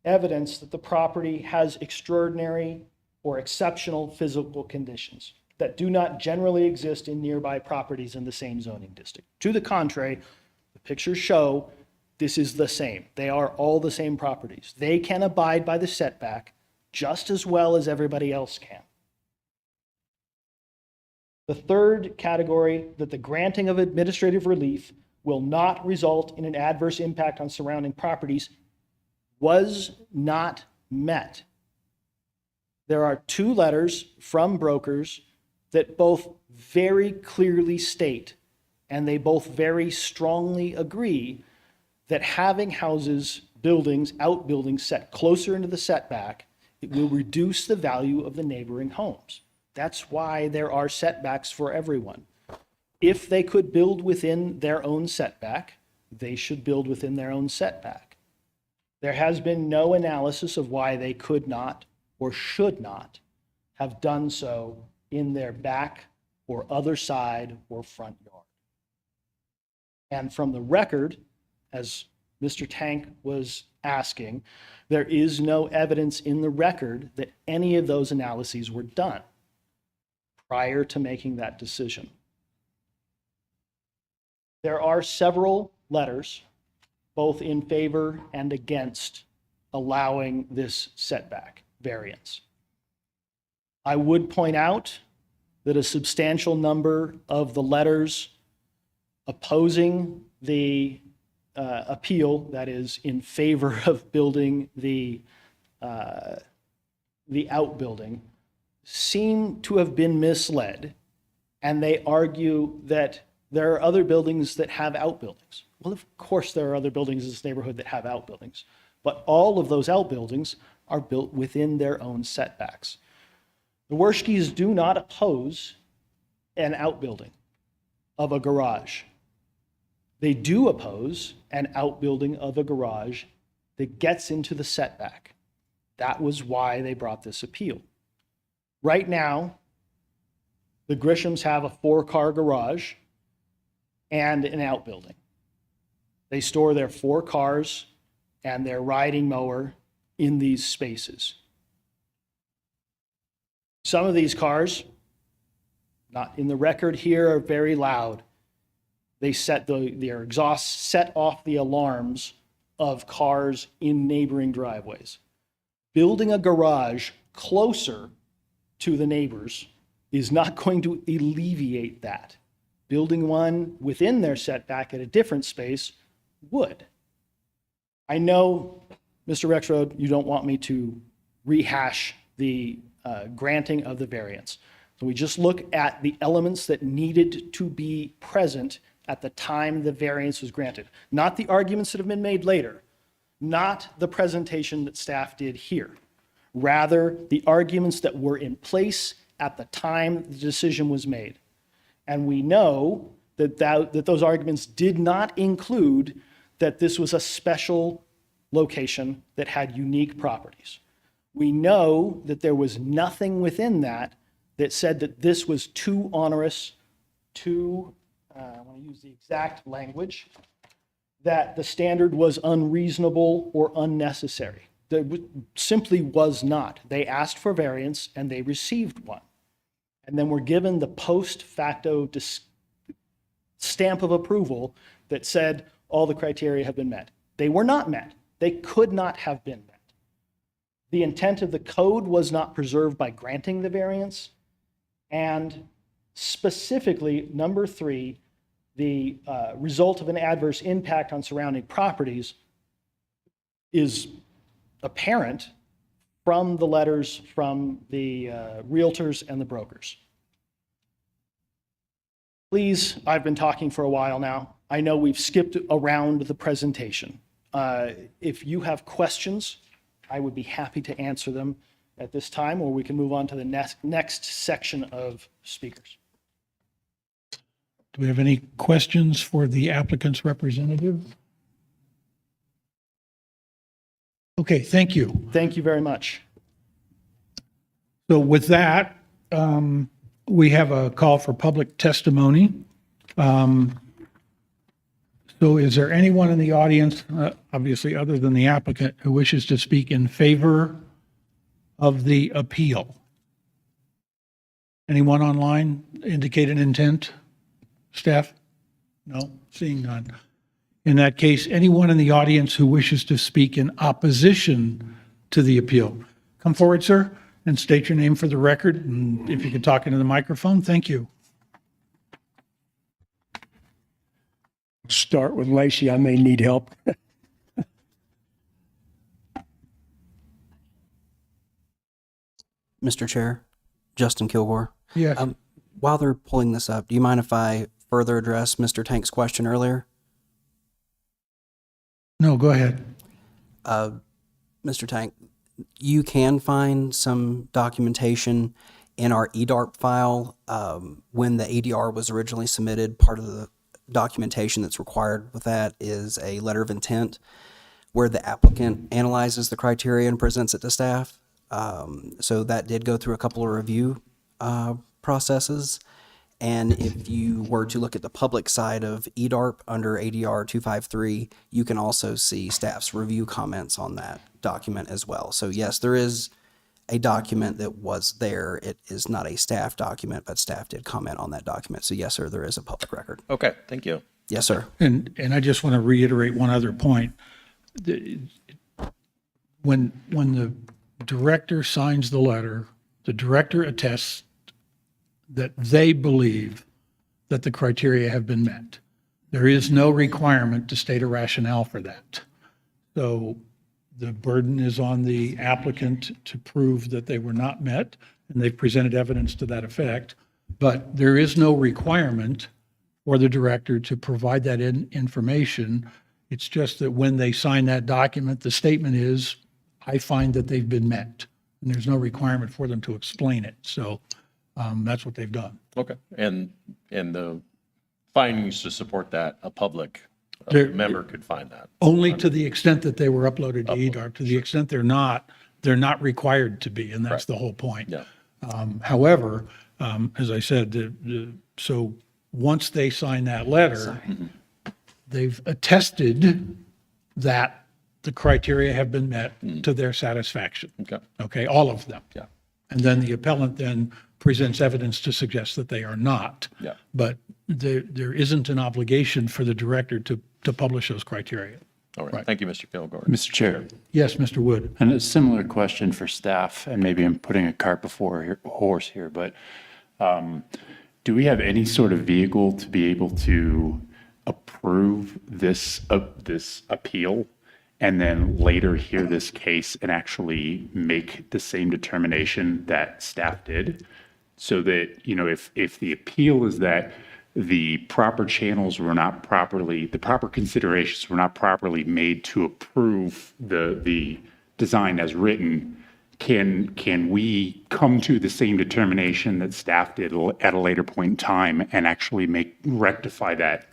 evidence that the property has extraordinary or exceptional physical conditions that do not generally exist in nearby properties in the same zoning district. To the contrary, the pictures show this is the same. They are all the same properties. They can abide by the setback just as well as everybody else can. The third category, that the granting of administrative relief will not result in an adverse impact on surrounding properties, was not met. There are 2 letters from brokers that both very clearly state, and they both very strongly agree, that having houses, buildings, outbuildings set closer into the setback, it will reduce the value of the neighboring homes. That's why there are setbacks for everyone. If they could build within their own setback, they should build within their own setback. There has been no analysis of why they could not or should not have done so in their back or other side or front yard. And from the record, as Mr. Tank was asking, there is no evidence in the record that any of those analyses were done prior to making that decision. There are several letters, both in favor and against allowing this setback variance. I would point out that a substantial number of the letters opposing the appeal, that is in favor of building the outbuilding, seem to have been misled and they argue that there are other buildings that have outbuildings. Well, of course, there are other buildings in this neighborhood that have outbuildings, but all of those outbuildings are built within their own setbacks. The Werschkes do not oppose an outbuilding of a garage. They do oppose an outbuilding of a garage that gets into the setback. That was why they brought this appeal. Right now, the Grishams have a 4-car garage and an outbuilding. They store their 4 cars and their riding mower in these spaces. Some of these cars, not in the record here, are very loud. They their exhausts set off the alarms of cars in neighboring driveways. Building a garage closer to the neighbors is not going to alleviate that. Building one within their setback at a different space would. I know, Mr. Rexroad, you don't want me to rehash the granting of the variance. So we just look at the elements that needed to be present at the time the variance was granted, not the arguments that have been made later, not the presentation that staff did here. Rather, the arguments that were in place at the time the decision was made. And we know that those arguments did not include that this was a special location that had unique properties. We know that there was nothing within that that said that this was too onerous, I want to use the exact language, that the standard was unreasonable or unnecessary. There simply was not. They asked for variance and they received one. And then were given the post facto stamp of approval that said all the criteria have been met. They were not met. They could not have been met. The intent of the code was not preserved by granting the variance. And specifically, number 3, the result of an adverse impact on surrounding properties is apparent from the letters from the realtors and the brokers. Please, I've been talking for a while now. I know we've skipped around the presentation. If you have questions, I would be happy to answer them at this time, or we can move on to the next section of speakers. Do we have any questions for the applicant's representative? Okay, thank you. Thank you very much. So with that, we have a call for public testimony. So is there anyone in the audience, obviously other than the applicant, who wishes to speak in favor of the appeal? Anyone online indicate an intent? Staff? No, seeing none. In that case, anyone in the audience who wishes to speak in opposition to the appeal, come forward, sir, and state your name for the record. And if you could talk into the microphone, thank you. Start with Lacey. I may need help. Mr. Chair, Justin Kilgore. Yeah. While they're pulling this up, do you mind if I further address Mr. Tank's question earlier? No, go ahead. Mr. Tank, you can find some documentation in our EDARP file. When the ADR was originally submitted, part of the documentation that's required with that is a letter of intent where the applicant analyzes the criteria and presents it to staff. So that did go through a couple of review processes. And if you were to look at the public side of EDARP under ADR 253, you can also see staff's review comments on that document as well. So yes, there is a document that was there. It is not a staff document, but staff did comment on that document. So yes, sir, there is a public record. Okay, thank you. Yes, sir. And I just want to reiterate one other point. When the director signs the letter, the director attests that they believe that the criteria have been met. There is no requirement to state a rationale for that. So the burden is on the applicant to prove that they were not met, and they've presented evidence to that effect. But there is no requirement for the director to provide that information. It's just that when they sign that document, the statement is, I find that they've been met. And there's no requirement for them to explain it. So that's what they've done. Okay. And the findings to support that, a public member could find that. Only to the extent that they were uploaded to EDARB. To the extent they're not required to be, and that's the whole point. Yeah. However, as I said, so once they sign that letter, they've attested that the criteria have been met to their satisfaction. Okay. Okay, all of them. Yeah. And then the appellant then presents evidence to suggest that they are not. Yeah. But there isn't an obligation for the director to publish those criteria. All right. Right. Thank you, Mr. Kilgore. Mr. Chair, Yes, Mr. Wood. and a similar question for staff, and maybe I'm putting a cart before a horse here, but do we have any sort of vehicle to be able to approve this appeal and then later hear this case and actually make the same determination that staff did? So that, if the appeal is that the proper channels were not properly, the proper considerations were not properly made to approve the design as written, can we come to the same determination that staff did at a later point in time and actually rectify that,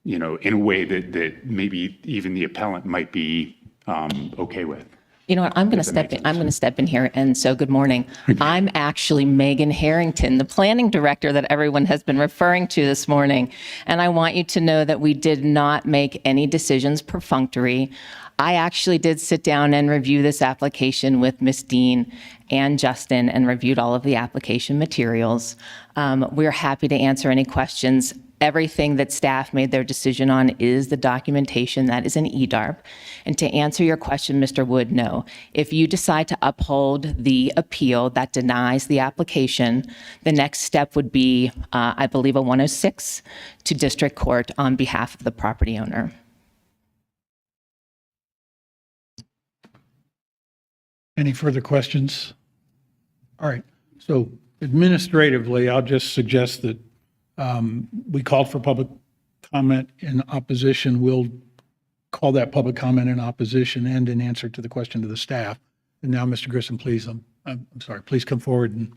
in a way that maybe even the appellant might be okay with? You know what, I'm going to step in. I'm going to step in here. And so, good morning. I'm actually Megan Harrington, the planning director that everyone has been referring to this morning. And I want you to know that we did not make any decisions perfunctory. I actually did sit down and review this application with Ms. Dean and Justin and reviewed all of the application materials. We're happy to answer any questions. Everything that staff made their decision on is the documentation that is in EDARB. And to answer your question, Mr. Wood, no. If you decide to uphold the appeal that denies the application, the next step would be, I believe, a 106 to district court on behalf of the property owner. Any further questions? All right. So administratively, I'll just suggest that we called for public comment in opposition. We'll call that public comment in opposition and in answer to the question to the staff. And now, Mr. Grissom, please, I'm sorry, please come forward and.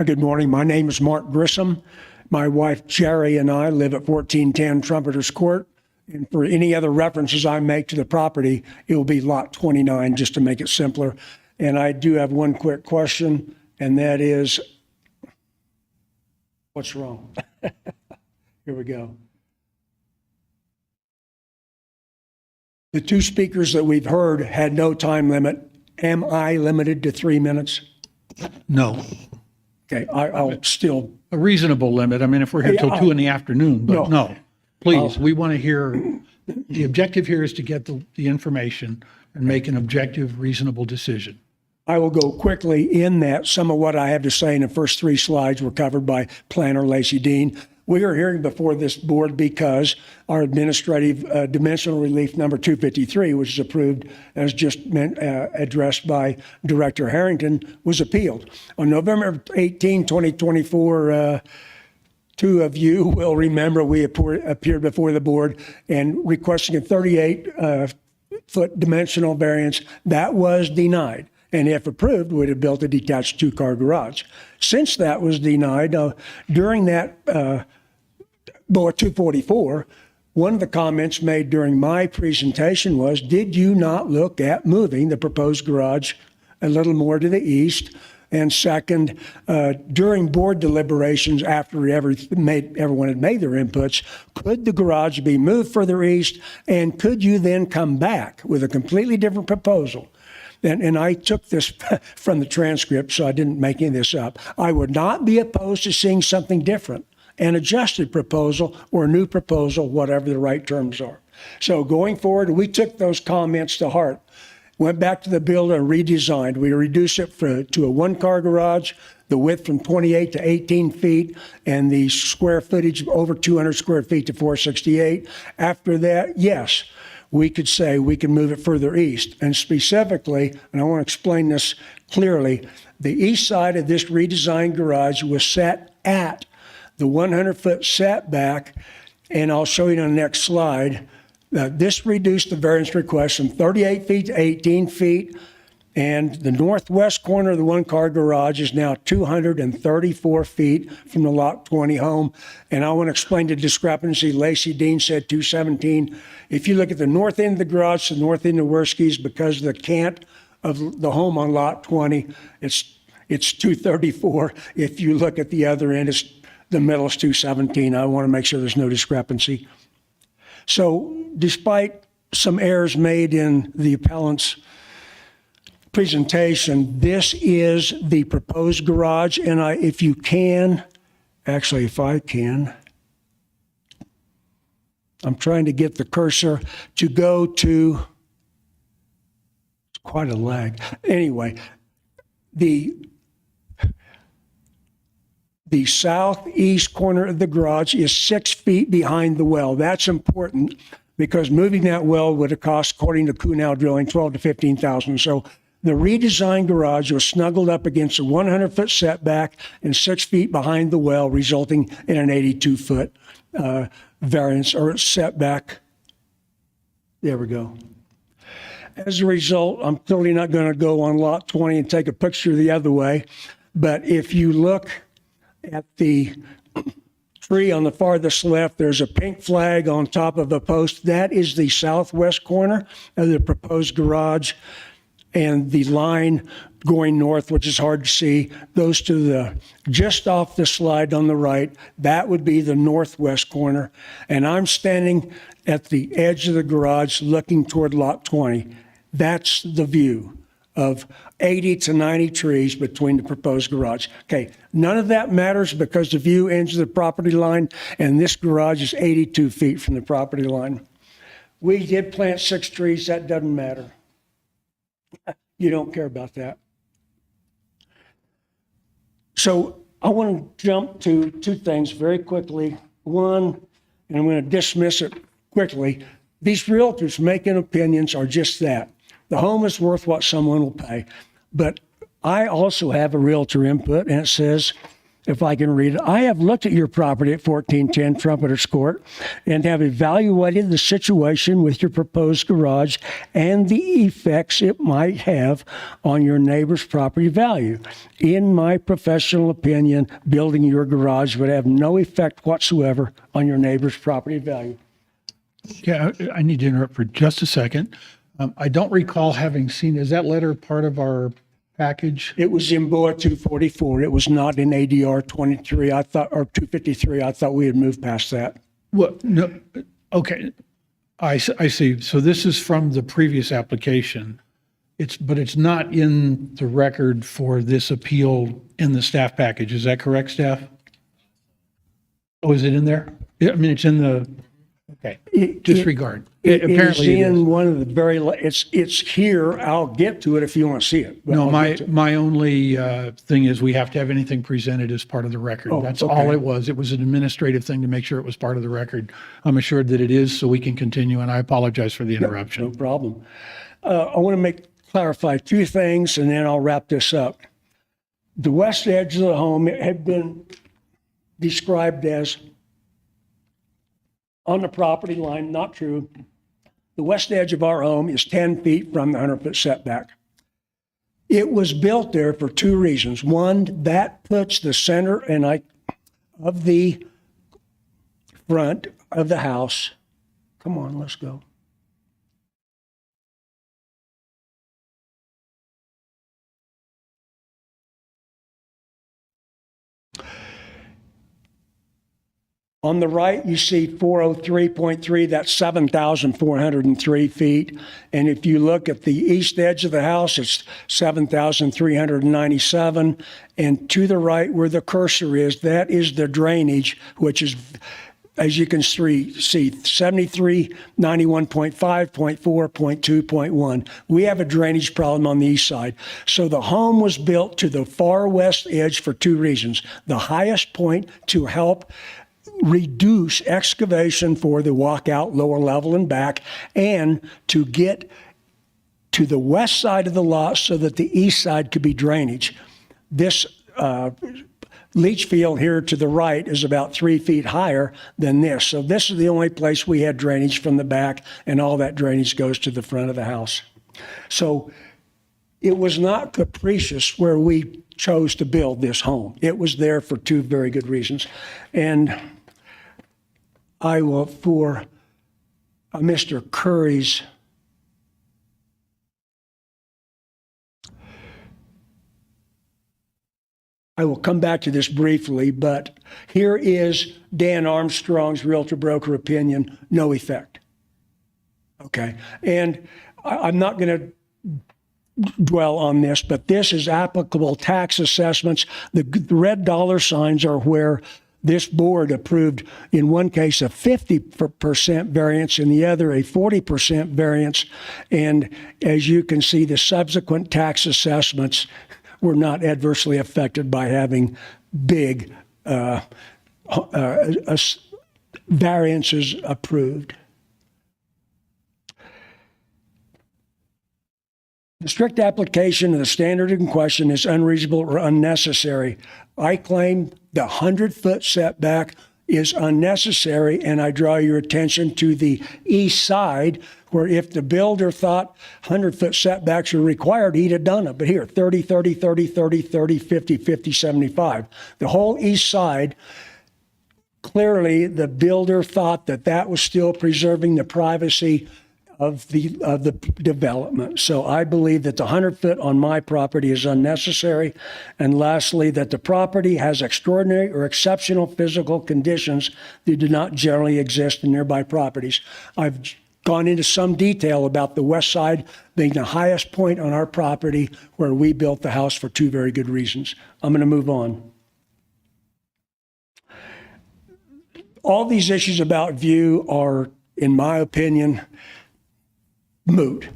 Good morning. My name is Mark Grissom. My wife Jerry and I live at 1410 Trumpeters Court. And for any other references I make to the property, it will be lot 29, just to make it simpler. And I do have one quick question, and that is, what's wrong? Here we go. The two speakers that we've heard had no time limit. Am I limited to 3 minutes? No, Okay, I'll still, a reasonable limit. I mean, if we're here till 2 in the afternoon, but no, please, we want to hear, the objective here is to get the information and make an objective, reasonable decision. I will go quickly in that some of what I have to say in the first 3 slides were covered by Planner Lacey Dean. We are hearing before this board because our administrative dimensional relief number 253, which is approved as just addressed by Director Harrington, was appealed. On November 18, 2024, 2 of you will remember we appeared before the board and requesting a 38-foot dimensional variance. That was denied. And if approved, would have built a detached 2-car garage. Since that was denied, during that Board 244, one of the comments made during my presentation was, did you not look at moving the proposed garage a little more to the east? And second, during board deliberations, after everyone had made their inputs, could the garage be moved further east? And could you then come back with a completely different proposal? And I took this from the transcript, so I didn't make any of this up. I would not be opposed to seeing something different, an adjusted proposal or a new proposal, whatever the right terms are. So going forward, we took those comments to heart, went back to the builder and redesigned. We reduced it to a 1-car garage, the width from 28 to 18 feet, and the square footage over 200 square feet to 468. After that, yes, we could say we can move it further east. And specifically, and I want to explain this clearly, the east side of this redesigned garage was set at the 100-foot setback, and I'll show you on the next slide. This reduced the variance request from 38 feet to 18 feet, and the northwest corner of the one-car garage is now 234 feet from the Lot 20 home. And I want to explain the discrepancy. Lacey Dean said 217. If you look at the north end of the garage, the north end of Werski's, because of the cant of the home on Lot 20, it's 234. If you look at the other end, the middle is 217. I want to make sure there's no discrepancy. So despite some errors made in the appellant's presentation, this is the proposed garage. And if you can, actually, if I can, I'm trying to get the cursor to go to, it's quite a lag. Anyway, the southeast corner of the garage is 6 feet behind the well. That's important because moving that well would have cost, according to Kunow Drilling, $12,000 to $15,000. So the redesigned garage was snuggled up against a 100-foot setback and 6 feet behind the well, resulting in an 82-foot variance or setback. There we go. As a result, I'm clearly not going to go on Lot 20 and take a picture the other way, but if you look at the tree on the farthest left, there's a pink flag on top of a post. That is the southwest corner of the proposed garage. And the line going north, which is hard to see, goes to the just off the slide on the right. That would be the northwest corner. And I'm standing at the edge of the garage looking toward Lot 20. That's the view of 80 to 90 trees between the proposed garage. Okay, none of that matters because the view ends at the property line, and this garage is 82 feet from the property line. We did plant 6 trees. That doesn't matter. You don't care about that. So I want to jump to 2 things very quickly. One, and I'm going to dismiss it quickly. These realtors making opinions are just that. The home is worth what someone will pay. But I also have a realtor input, and it says, if I can read it, I have looked at your property at 1410 Trumpeters Court and have evaluated the situation with your proposed garage and the effects it might have on your neighbor's property value. In my professional opinion, building your garage would have no effect whatsoever on your neighbor's property value. Okay, I need to interrupt for just a second. I don't recall having seen, is that letter part of our package? It was in BOA 244. It was not in ADR 23. I thought, or 253. I thought we had moved past that. Well, no, okay. I see. So this is from the previous application. But it's not in the record for this appeal in the staff package. Is that correct, staff? Oh, is it in there? I mean, it's in the, okay, disregard. Apparently it is in one of the very, it's here. I'll get to it if you want to see it. but No, I'll get to it. my only thing is we have to have anything presented as part of the record. Oh, That's okay. all it was. It was an administrative thing to make sure it was part of the record. I'm assured that it is, so we can continue, and I apologize for the No interruption. problem. I want to clarify 2 things, and then I'll wrap this up. The west edge of the home had been described as on the property line. Not true. The west edge of our home is 10 feet from the 100-foot setback. It was built there for 2 reasons. One, that puts the center of the front of the house. Come on, let's go. On the right, you see 403.3, that's 7,403 feet. And if you look at the east edge of the house, it's 7,397. And to the right where the cursor is, that is the drainage, which is, as you can see, 73, 91.5, 0.4, 0.2, 0.1. We have a drainage problem on the east side. So the home was built to the far west edge for 2 reasons. The highest point to help reduce excavation for the walkout lower level and back, and to get to the west side of the lot so that the east side could be drainage. This leach field here to the right is about 3 feet higher than this. So this is the only place we had drainage from the back, and all that drainage goes to the front of the house. So it was not capricious where we chose to build this home. It was there for two very good reasons. And I will, for Mr. Curry's I will come back to this briefly, but here is Dan Armstrong's Realtor Broker opinion, no effect. Okay, and I'm not going to dwell on this, but this is applicable tax assessments. The red dollar signs are where this board approved, in one case, a 50% variance, in the other, a 40% variance. And as you can see, the subsequent tax assessments were not adversely affected by having big variances approved. The strict application of the standard in question is unreasonable or unnecessary. I claim the 100-foot setback is unnecessary, and I draw your attention to the east side, where if the builder thought 100-foot setbacks are required, he'd have done it. But here, 30, 30, 30, 30, 30, 50, 50, 75. The whole east side, clearly the builder thought that that was still preserving the privacy of the development. So I believe that the 100-foot on my property is unnecessary. And lastly, that the property has extraordinary or exceptional physical conditions that do not generally exist in nearby properties. I've gone into some detail about the west side being the highest point on our property where we built the house for two very good reasons. I'm going to move on. All these issues about view are, in my opinion, moot.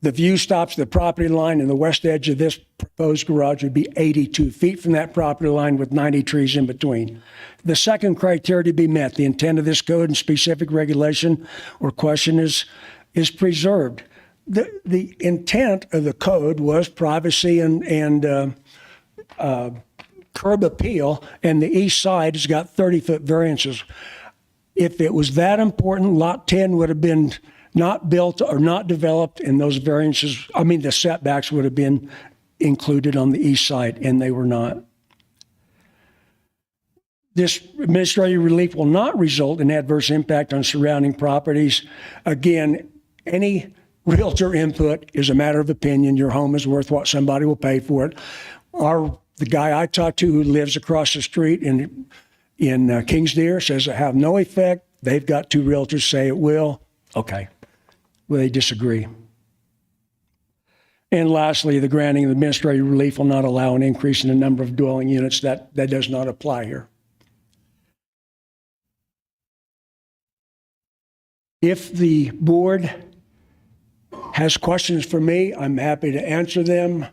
The view stops the property line, and the west edge of this proposed garage would be 82 feet from that property line with 90 trees in between. The second criteria to be met, the intent of this code and specific regulation or question is preserved. The intent of the code was privacy and curb appeal, and the east side has got 30-foot variances. If it was that important, Lot 10 would have been not built or not developed, and those variances, the setbacks would have been included on the east side, and they were not. This administrative relief will not result in adverse impact on surrounding properties. Again, any realtor input is a matter of opinion. Your home is worth what somebody will pay for it. The guy I talked to who lives across the street in Kings Deer says it have no effect. They've got two realtors say it will. Okay. Well, they disagree. And lastly, the granting of administrative relief will not allow an increase in the number of dwelling units. That does not apply here. If the board has questions for me, I'm happy to answer them.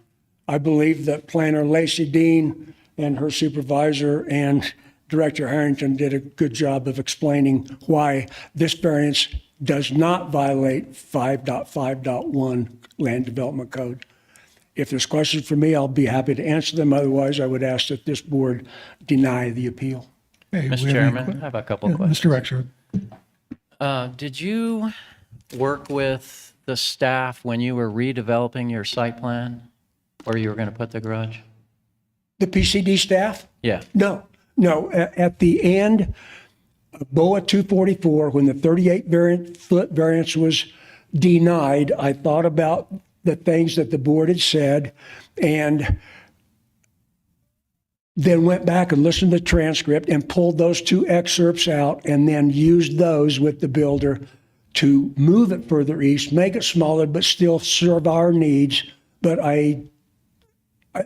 I believe that Planner Lacey Dean and her supervisor and Director Harrington did a good job of explaining why this variance does not violate 5.5.1 Land Development Code. If there's questions for me, I'll be happy to answer them. Otherwise, I would ask that this board deny the appeal. Hey, Mr. we have any Chairman, I have a couple of questions. Mr. Rexroad. Did you work with the staff when you were redeveloping your site plan where you were going to put the garage? The PCD staff? Yeah. No. At the end of BOA 244, when the 38-foot variance was denied, I thought about the things that the board had said and then went back and listened to the transcript and pulled those two excerpts out and then used those with the builder to move it further east, make it smaller, but still serve our needs. But I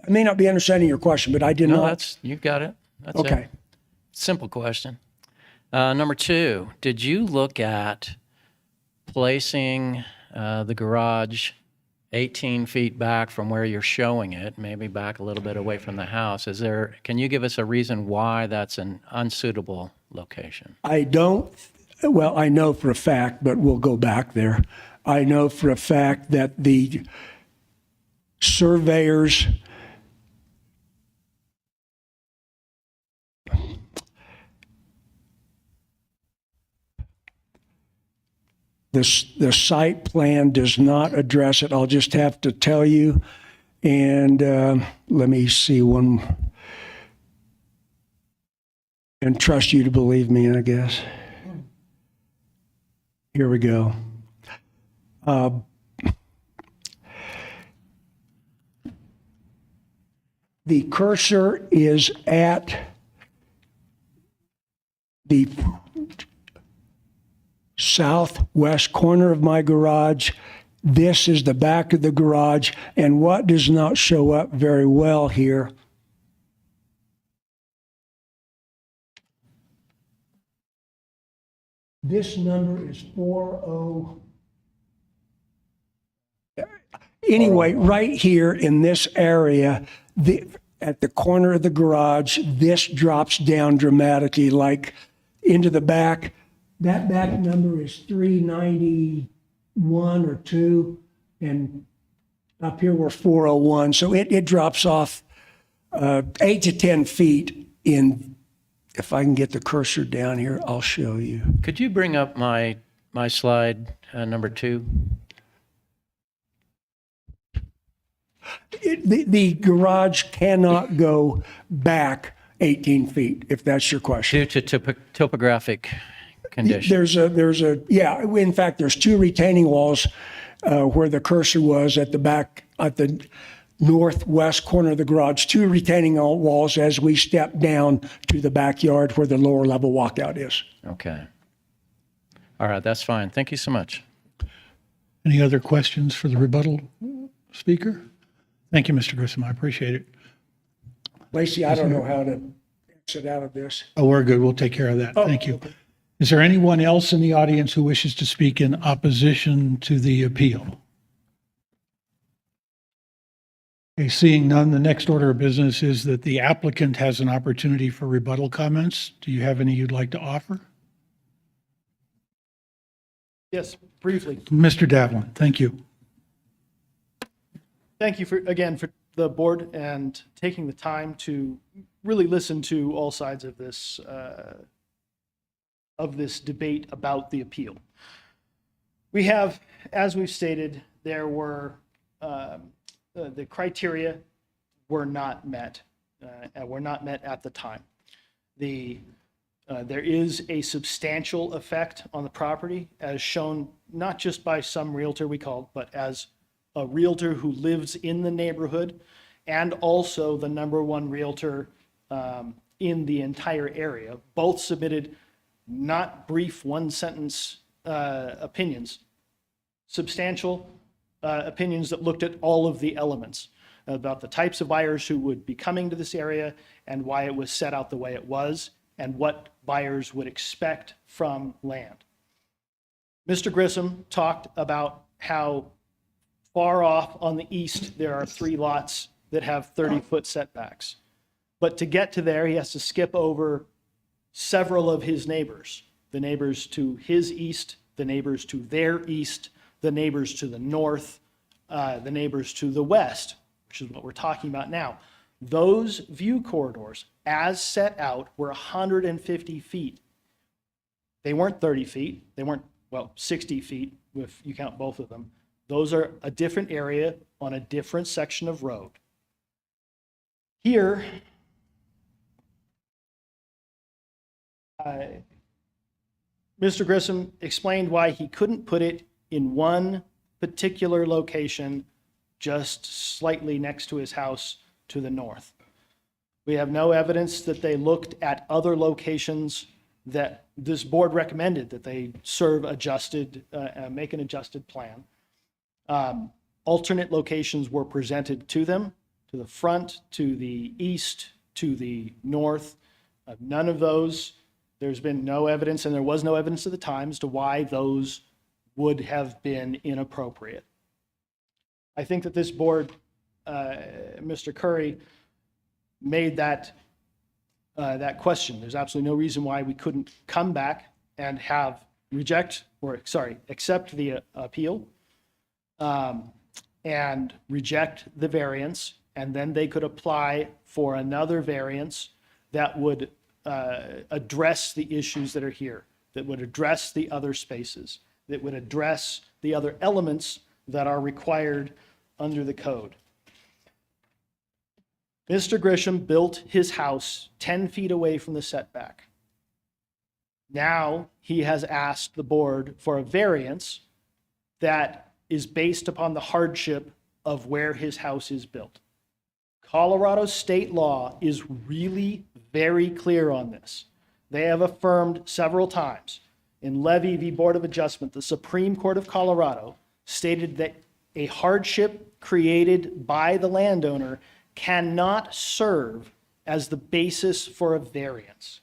may not be understanding your question, but I did not. You got it. That's Okay. it. Simple question. Number two, did you look at placing the garage 18 feet back from where you're showing it, maybe back a little bit away from the house? Can you give us a reason why that's an unsuitable location? I don't, well, I know for a fact, but we'll go back there. I know for a fact that the surveyors the site plan does not address it. I'll just have to tell you. And let me see one, and trust you to believe me, I guess. Here we go. The cursor is at the southwest corner of my garage. This is the back of the garage, and what does not show up very well here this number is 40. Anyway, right here in this area, at the corner of the garage, this drops down dramatically, like into the back. That back number is 391 or 2, and up here we're 401. So it drops off 8 to 10 feet in. If I can get the cursor down here, I'll show you. Could you bring up my slide number 2? The garage cannot go back 18 feet, if that's your question. Due to topographic conditions. Yeah, in fact, there's 2 retaining walls where the cursor was at the back, at the northwest corner of the garage, 2 retaining walls as we step down to the backyard where the lower level walkout is. Okay. All right, that's fine. Thank you so much. Any other questions for the rebuttal speaker? Thank you, Mr. Grissom. I appreciate it. Lacey, I don't know how to exit out of this. Oh, we're good. We'll take care of that. Thank you. Is there anyone else in the audience who wishes to speak in opposition to the appeal? Okay, seeing none, the next order of business is that the applicant has an opportunity for rebuttal comments. Do you have any you'd like to offer? Yes, briefly. Mr. Davlin, thank you. Thank you for the board and taking the time to really listen to all sides of this debate about the appeal. We have, as we've stated, there were the criteria were not met at the time. There is a substantial effect on the property, as shown not just by some realtor we called, but as a realtor who lives in the neighborhood, and also the #1 realtor in the entire area. Both submitted not brief one-sentence opinions, substantial opinions that looked at all of the elements about the types of buyers who would be coming to this area and why it was set out the way it was and what buyers would expect from land. Mr. Grissom talked about how far off on the east there are 3 lots that have 30-foot setbacks. But to get to there, he has to skip over several of his neighbors, the neighbors to his east, the neighbors to their east, the neighbors to the north, the neighbors to the west, which is what we're talking about now. Those view corridors, as set out, were 150 feet. They weren't 30 feet. They weren't, 60 feet if you count both of them. Those are a different area on a different section of road. Here, Mr. Grissom explained why he couldn't put it in one particular location just slightly next to his house to the north. We have no evidence that they looked at other locations that this board recommended that they make an adjusted plan. Alternate locations were presented to them, to the front, to the east, to the north. None of those, there's been no evidence, and there was no evidence at the time as to why those would have been inappropriate. I think that this board, Mr. Curry, made that question. There's absolutely no reason why we couldn't come back and have accept the appeal and reject the variance, and then they could apply for another variance that would address the issues that are here, that would address the other spaces, that would address the other elements that are required under the code. Mr. Grisham built his house 10 feet away from the setback. Now he has asked the board for a variance that is based upon the hardship of where his house is built. Colorado state law is really very clear on this. They have affirmed several times. In Levy v. Board of Adjustment, the Supreme Court of Colorado stated that a hardship created by the landowner cannot serve as the basis for a variance.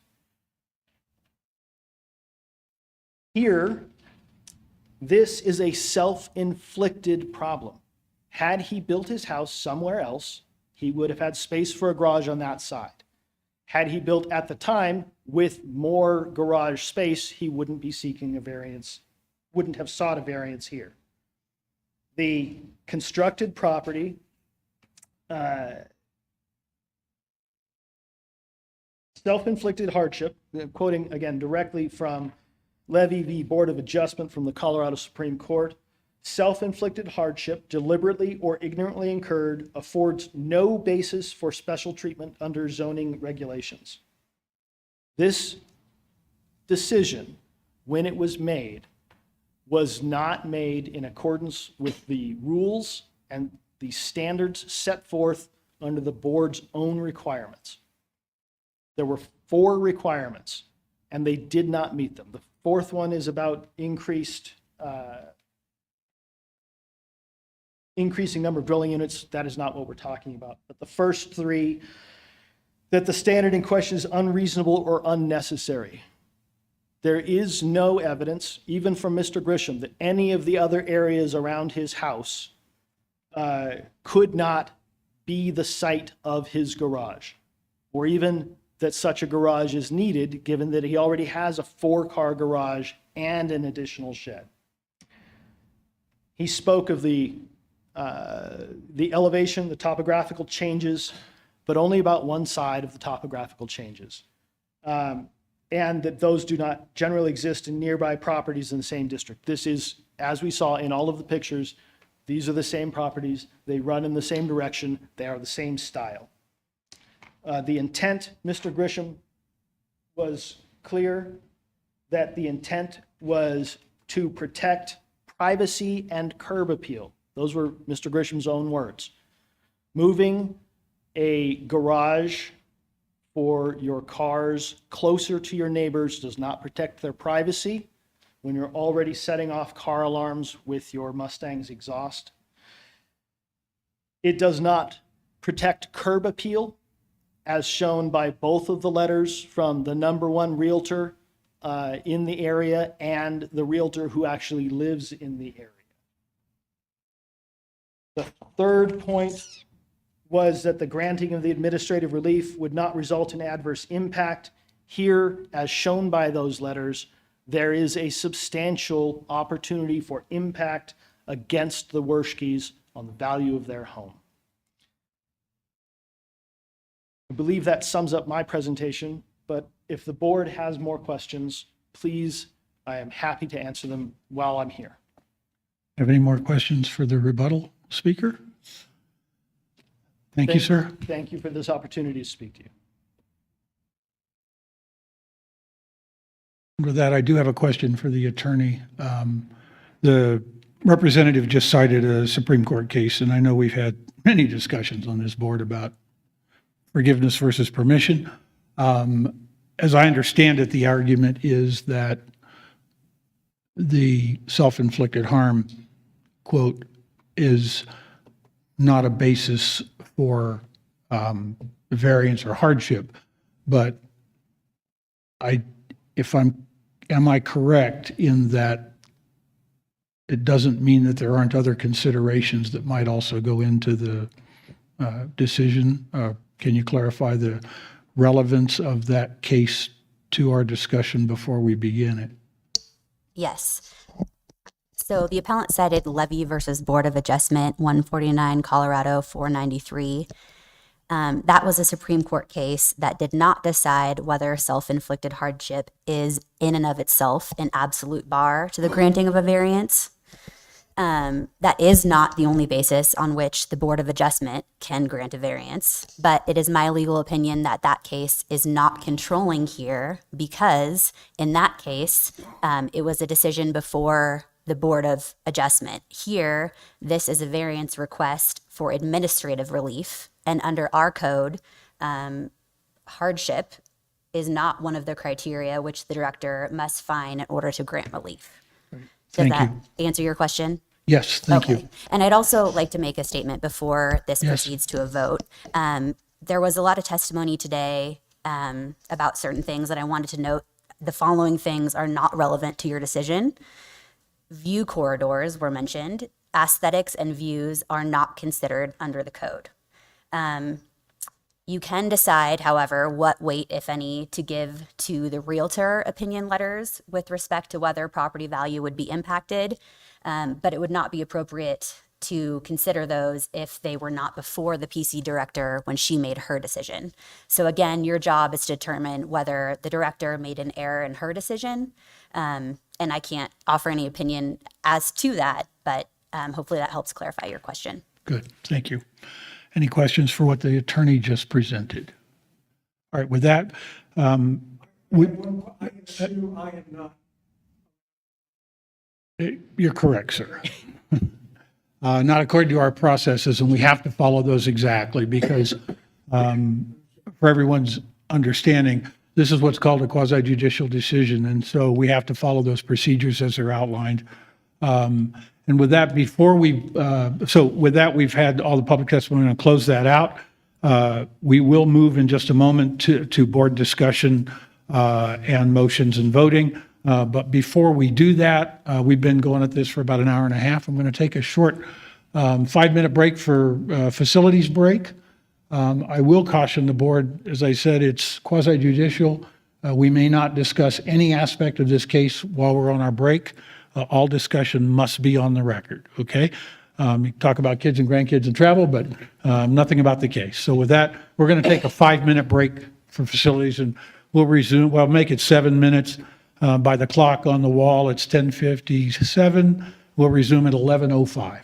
Here, this is a self-inflicted problem. Had he built his house somewhere else, he would have had space for a garage on that side. Had he built at the time with more garage space, he wouldn't be seeking a variance, wouldn't have sought a variance here. The constructed property self-inflicted hardship, quoting again directly from Levy v. Board of Adjustment from the Colorado Supreme Court, self-inflicted hardship deliberately or ignorantly incurred affords no basis for special treatment under zoning regulations. This decision, when it was not made in accordance with the rules and the standards set forth under the board's own requirements. There were 4 requirements, and they did not meet them. The 4th one is about increasing number of dwelling units. That is not what we're talking about. But the first 3, that the standard in question is unreasonable or unnecessary. There is no evidence, even from Mr. Grisham, that any of the other areas around his house could not be the site of his garage, or even that such a garage is needed, given that he already has a 4-car garage and an additional shed. He spoke of the elevation, the topographical changes, but only about one side of the topographical changes. And that those do not generally exist in nearby properties in the same district. This is, as we saw in all of the pictures, these are the same properties. They run in the same direction. They are the same style. The intent, Mr. Grisham was clear that the intent was to protect privacy and curb appeal. Those were Mr. Grisham's own words. Moving a garage for your cars closer to your neighbors does not protect their privacy when you're already setting off car alarms with your Mustang's exhaust. It does not protect curb appeal, as shown by both of the letters from the #1 realtor in the area and the realtor who actually lives in the area. The third point was that the granting of the administrative relief would not result in adverse impact. Here, as shown by those letters, there is a substantial opportunity for impact against the Werschkes on the value of their home. I believe that sums up my presentation, but if the board has more questions, please, I am happy to answer them while I'm here. Have any more questions for the rebuttal speaker? Thank you, sir. Thank you for this opportunity to speak to you. With that, I do have a question for the attorney. The representative just cited a Supreme Court case, and I know we've had many discussions on this board about forgiveness versus permission. As I understand it, the argument is that the self-inflicted harm, quote, is not a basis for variance or hardship. But am I correct in that it doesn't mean that there aren't other considerations that might also go into the decision? Can you clarify the relevance of that case to our discussion before we begin it? Yes. So the appellant cited Levy versus Board of Adjustment, 149 Colorado 493. That was a Supreme Court case that did not decide whether self-inflicted hardship is in and of itself an absolute bar to the granting of a variance. That is not the only basis on which the Board of Adjustment can grant a variance, but it is my legal opinion that that case is not controlling here because in that case, it was a decision before the Board of Adjustment. Here, this is a variance request for administrative relief, and under our code, hardship is not one of the criteria which the director must find in order to grant relief. Does Thank that you. answer your question? Yes, thank you. And I'd also like to make a statement before this Yes. proceeds to a vote. There was a lot of testimony today about certain things, and I wanted to note the following things are not relevant to your decision. View corridors were mentioned. Aesthetics and views are not considered under the code. You can decide, however, what weight, if any, to give to the Realtor opinion letters with respect to whether property value would be impacted, but it would not be appropriate to consider those if they were not before the PC director when she made her decision. So again, your job is to determine whether the director made an error in her decision, and I can't offer any opinion as to that, but hopefully that helps clarify your question. Good, thank you. Any questions for what the attorney just presented? All right, with that, you're correct, sir. Not according to our processes, and we have to follow those exactly because for everyone's understanding, this is what's called a quasi-judicial decision, and so we have to follow those procedures as they're outlined. And with that, with that, we've had all the public testimony. I'm going to close that out. We will move in just a moment to board discussion and motions and voting. But before we do that, we've been going at this for about an hour and a half. I'm going to take a short 5-minute break for facilities break. I will caution the board, as I said, it's quasi-judicial. We may not discuss any aspect of this case while we're on our break. All discussion must be on the record, okay? You talk about kids and grandkids and travel, but nothing about the case. So with that, we're going to take a 5-minute break for facilities, and we'll resume. Well, make it 7 minutes. By the clock on the wall, it's 10:57. We'll resume at 11:05.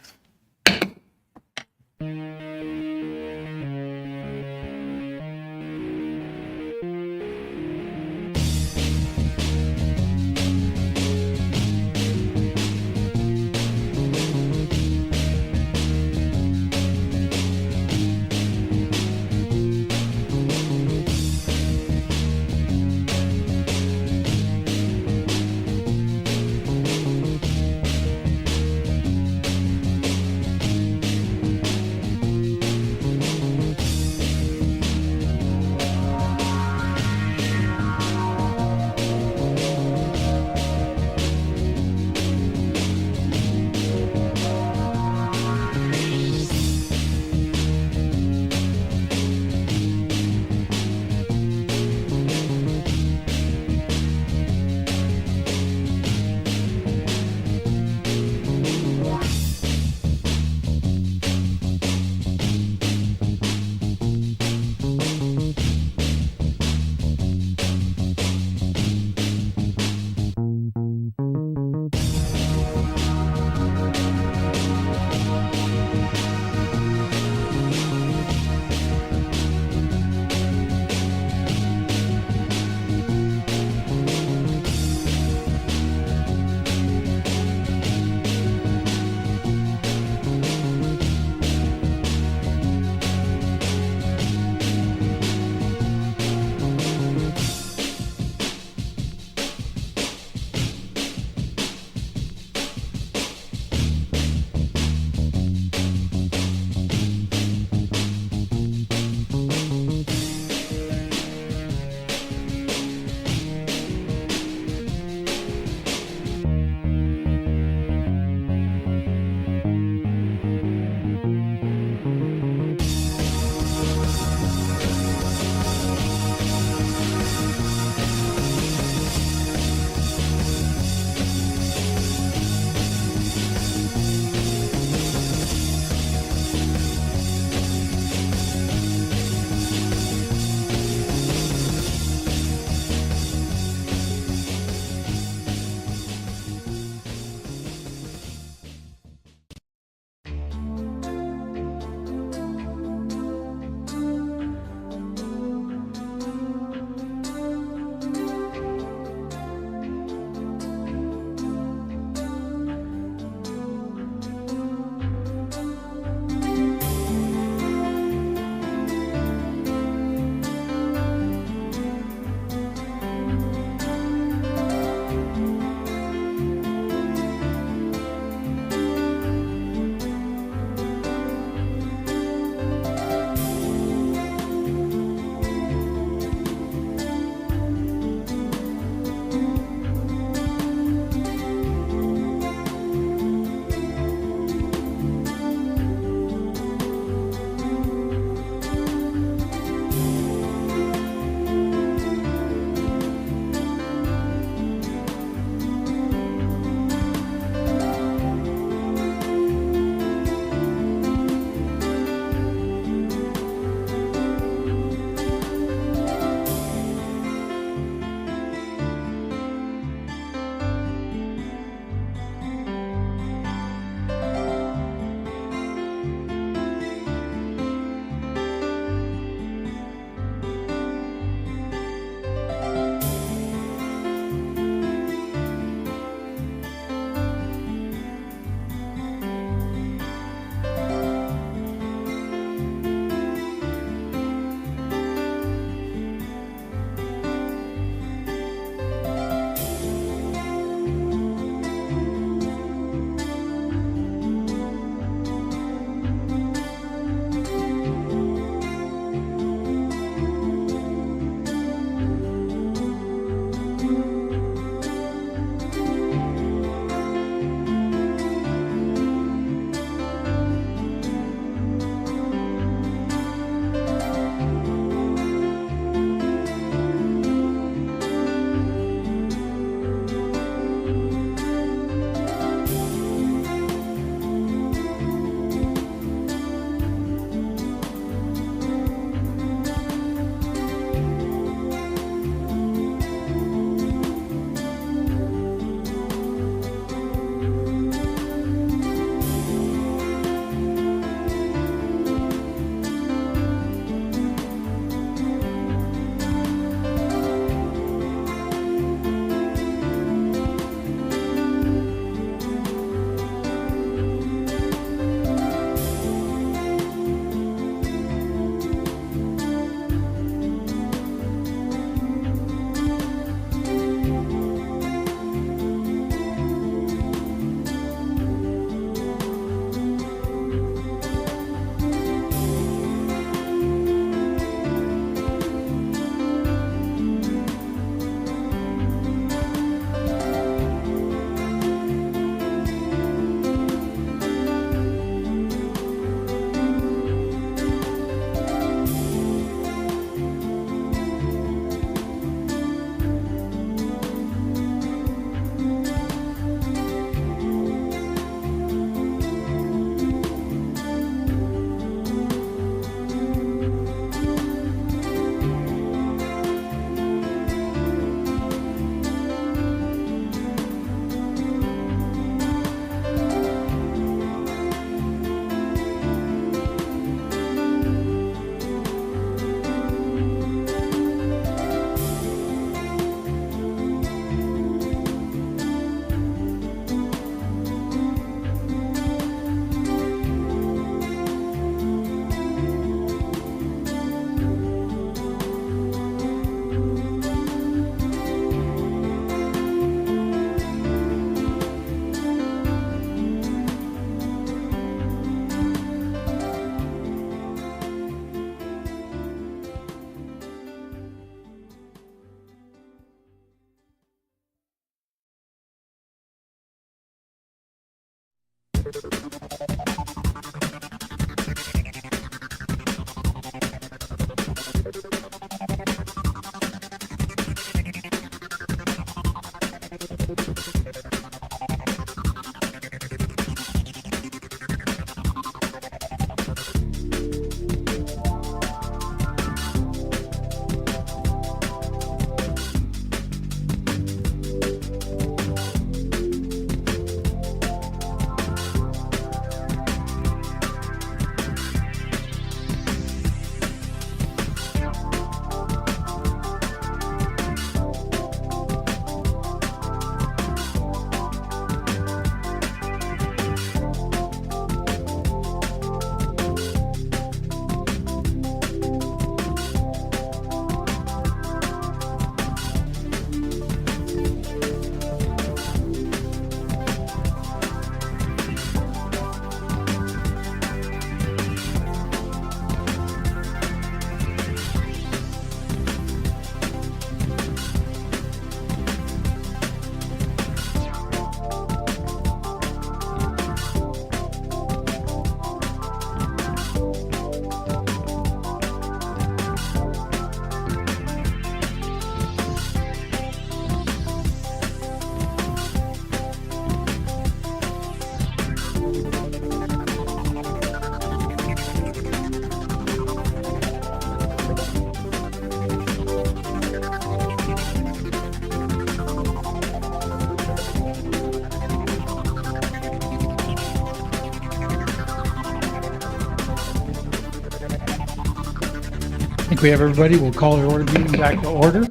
I think we have everybody. We'll call the order meeting back to order.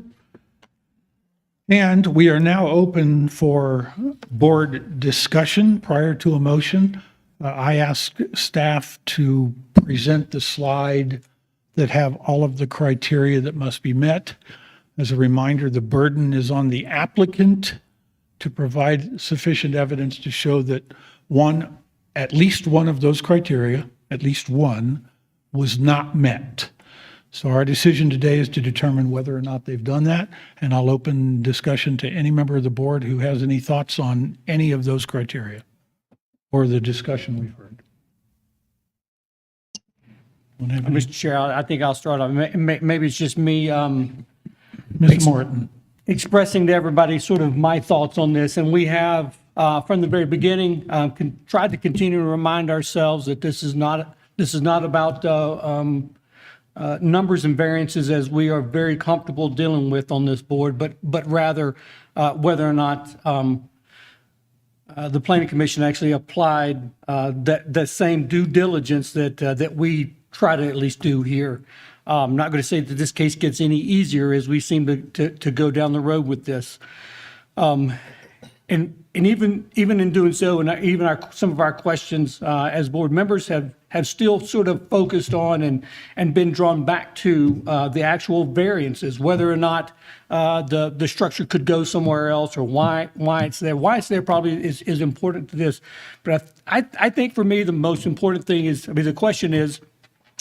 And we are now open for board discussion prior to a motion. I ask staff to present the slide that have all of the criteria that must be met. As a reminder, the burden is on the applicant to provide sufficient evidence to show that at least one of those criteria, at least one, was not met. So our decision today is to determine whether or not they've done that, and I'll open discussion to any member of the board who has any thoughts on any of those criteria or the discussion we've heard. Mr. Chair, I think I'll start off. Maybe it's just me Ms. Morton. expressing to everybody sort of my thoughts on this. And we have, from the very beginning, tried to continue to remind ourselves that this is not about numbers and variances as we are very comfortable dealing with on this board, but rather whether or not the Planning Commission actually applied that same due diligence that we try to at least do here. I'm not going to say that this case gets any easier as we seem to go down the road with this. And even in doing so, and even some of our questions as board members have still sort of focused on and been drawn back to the actual variances, whether or not the structure could go somewhere else or why it's there. Why it's there probably is important to this. But I think for me, the most important thing is, the question is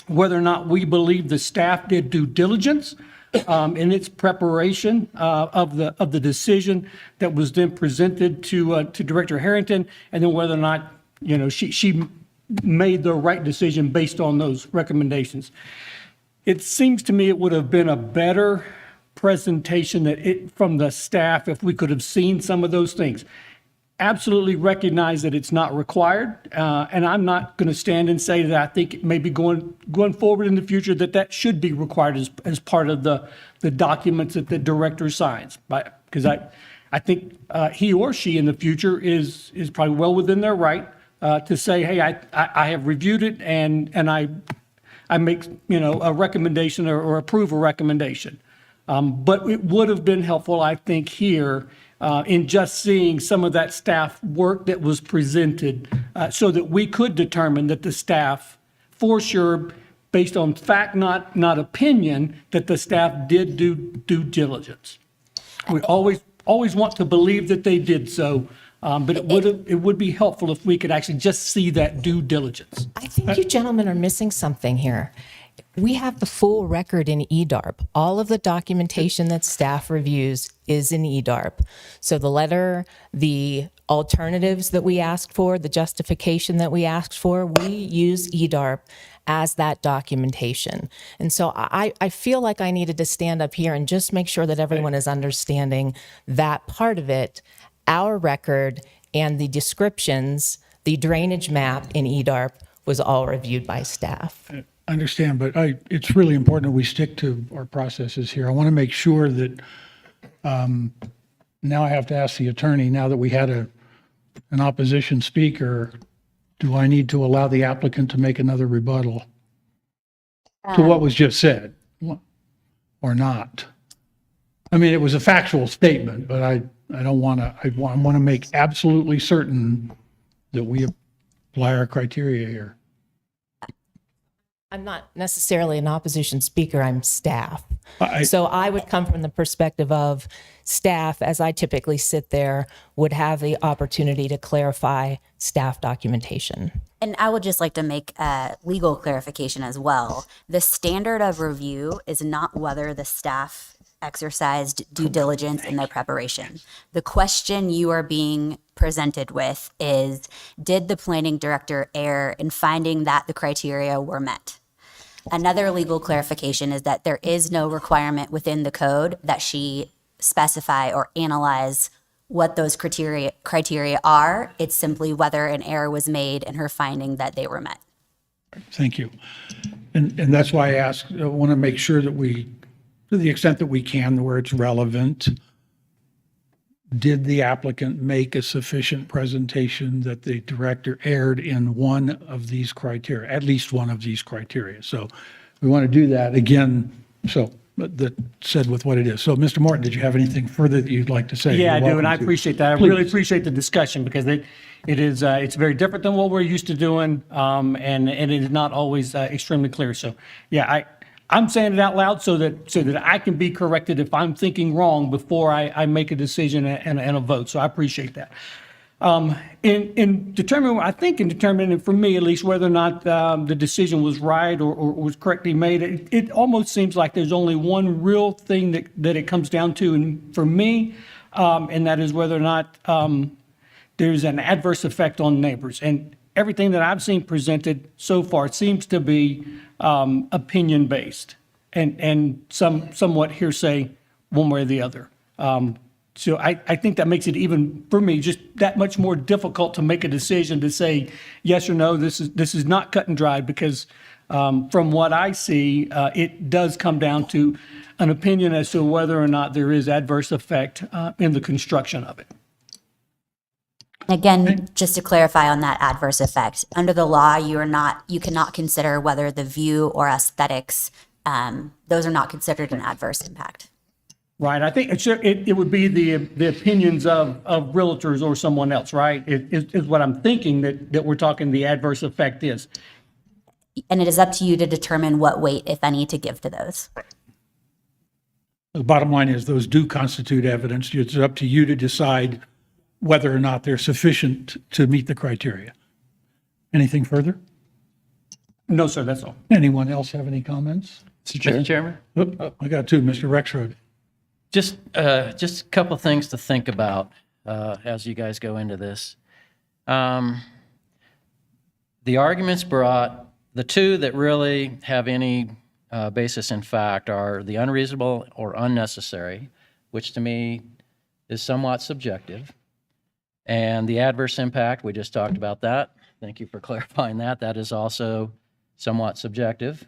whether or not we believe the staff did due diligence in its preparation of the decision that was then presented to Director Harrington, and then whether or not she made the right decision based on those recommendations. It seems to me it would have been a better presentation from the staff if we could have seen some of those things. Absolutely recognize that it's not required, and I'm not going to stand and say that I think maybe going forward in the future that should be required as part of the documents that the director signs. Because I think he or she in the future is probably well within their right to say, hey, I have reviewed it and I make a recommendation or approve a recommendation. But it would have been helpful, I think, here in just seeing some of that staff work that was presented so that we could determine that the staff, for sure, based on fact, not opinion, that the staff did do due diligence. We always want to believe that they did so, but it would be helpful if we could actually just see that due diligence. I think you gentlemen are missing something here. We have the full record in EDARP. All of the documentation that staff reviews is in EDARP. So the letter, the alternatives that we asked for, the justification that we asked for, we use EDARP as that documentation. And so I feel like I needed to stand up here and just make sure that everyone is understanding that part of it, our record and the descriptions, the drainage map in EDARP was all reviewed by staff. I understand, but it's really important that we stick to our processes here. I want to make sure that, now I have to ask the attorney, now that we had an opposition speaker, do I need to allow the applicant to make another rebuttal to what was just said or not? I mean, it was a factual statement, but I don't want to, I want to make absolutely certain that we apply our criteria here. I'm not necessarily an opposition speaker, I'm staff. I- So I would come from the perspective of staff, as I typically sit there, would have the opportunity to clarify staff documentation. And I would just like to make a legal clarification as well. The standard of review is not whether the staff exercised due diligence in their preparation. The question you are being presented with is, did the planning director err in finding that the criteria were met? Another legal clarification is that there is no requirement within the code that she specify or analyze what those criteria are. It's simply whether an error was made in her finding that they were met. Thank you. And that's why I want to make sure that we, to the extent that we can, where it's relevant, did the applicant make a sufficient presentation that the director erred in one of these criteria, at least one of these criteria? So we want to do that again. So that said with what it is. So Mr. Morton, did you have anything further that you'd like to say? Yeah, I You're do, and I welcome to. appreciate that. I Please. really appreciate the discussion because it is, it's very different than what we're used to doing, and it is not always extremely clear. So, yeah, I'm saying it out loud so that I can be corrected if I'm thinking wrong before I make a decision and a vote. So I appreciate that. In determining for me at least whether or not the decision was right or was correctly made, it almost seems like there's only one real thing that it comes down to, and for me, and that is whether or not there's an adverse effect on neighbors. And everything that I've seen presented so far seems to be opinion-based and somewhat hearsay one way or the other. So I think that makes it even, for me, just that much more difficult to make a decision to say yes or no. This is not cut and dried because from what I see, it does come down to an opinion as to whether or not there is adverse effect in the construction of it. Again, just to clarify on that adverse effect, under the law, you cannot consider whether the view or aesthetics, those are not considered an adverse impact. Right. I think it would be the opinions of realtors or someone else, right? Is what I'm thinking that we're talking the adverse effect is. And it is up to you to determine what weight, if any, to give to those. The bottom line is those do constitute evidence. It's up to you to decide whether or not they're sufficient to meet the criteria. Anything further? No, sir, that's all. Anyone else have any comments? Mr. Chairman? Oh, I got two. Mr. Rexroad. Just a couple things to think about as you guys go into this. The arguments brought, the two that really have any basis in fact are the unreasonable or unnecessary, which to me is somewhat subjective, and the adverse impact, we just talked about that. Thank you for clarifying that. That is also somewhat subjective.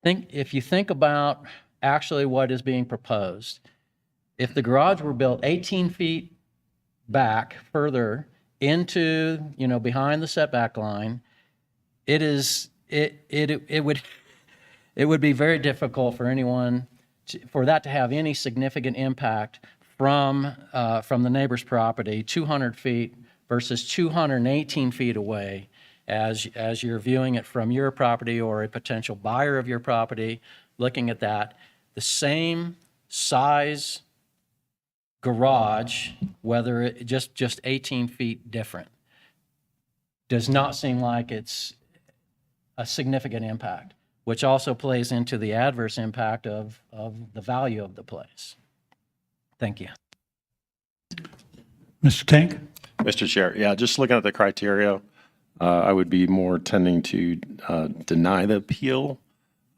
If you think about actually what is being proposed, if the garage were built 18 feet back further into, behind the setback line, it would be very difficult for anyone for that to have any significant impact from the neighbor's property 200 feet versus 218 feet away as you're viewing it from your property or a potential buyer of your property looking at that. The same size garage, whether it just 18 feet different, does not seem like it's a significant impact, which also plays into the adverse impact of the value of the place. Thank you. Mr. Tank? Mr. Chair, yeah, just looking at the criteria, I would be more tending to deny the appeal.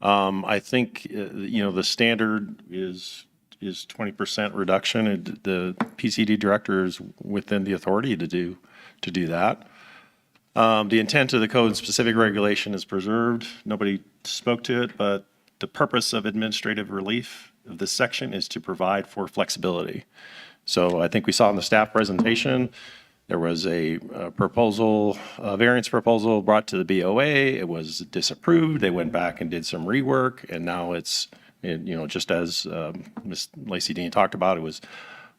I think, the standard is 20% reduction. The PCD director is within the authority to do that. The intent of the code specific regulation is preserved. Nobody spoke to it, but the purpose of administrative relief of this section is to provide for flexibility. So I think we saw in the staff presentation, there was a proposal, a variance proposal brought to the BOA. It was disapproved. They went back and did some rework, and now it's, just as Ms. Lacey Dean talked about, it was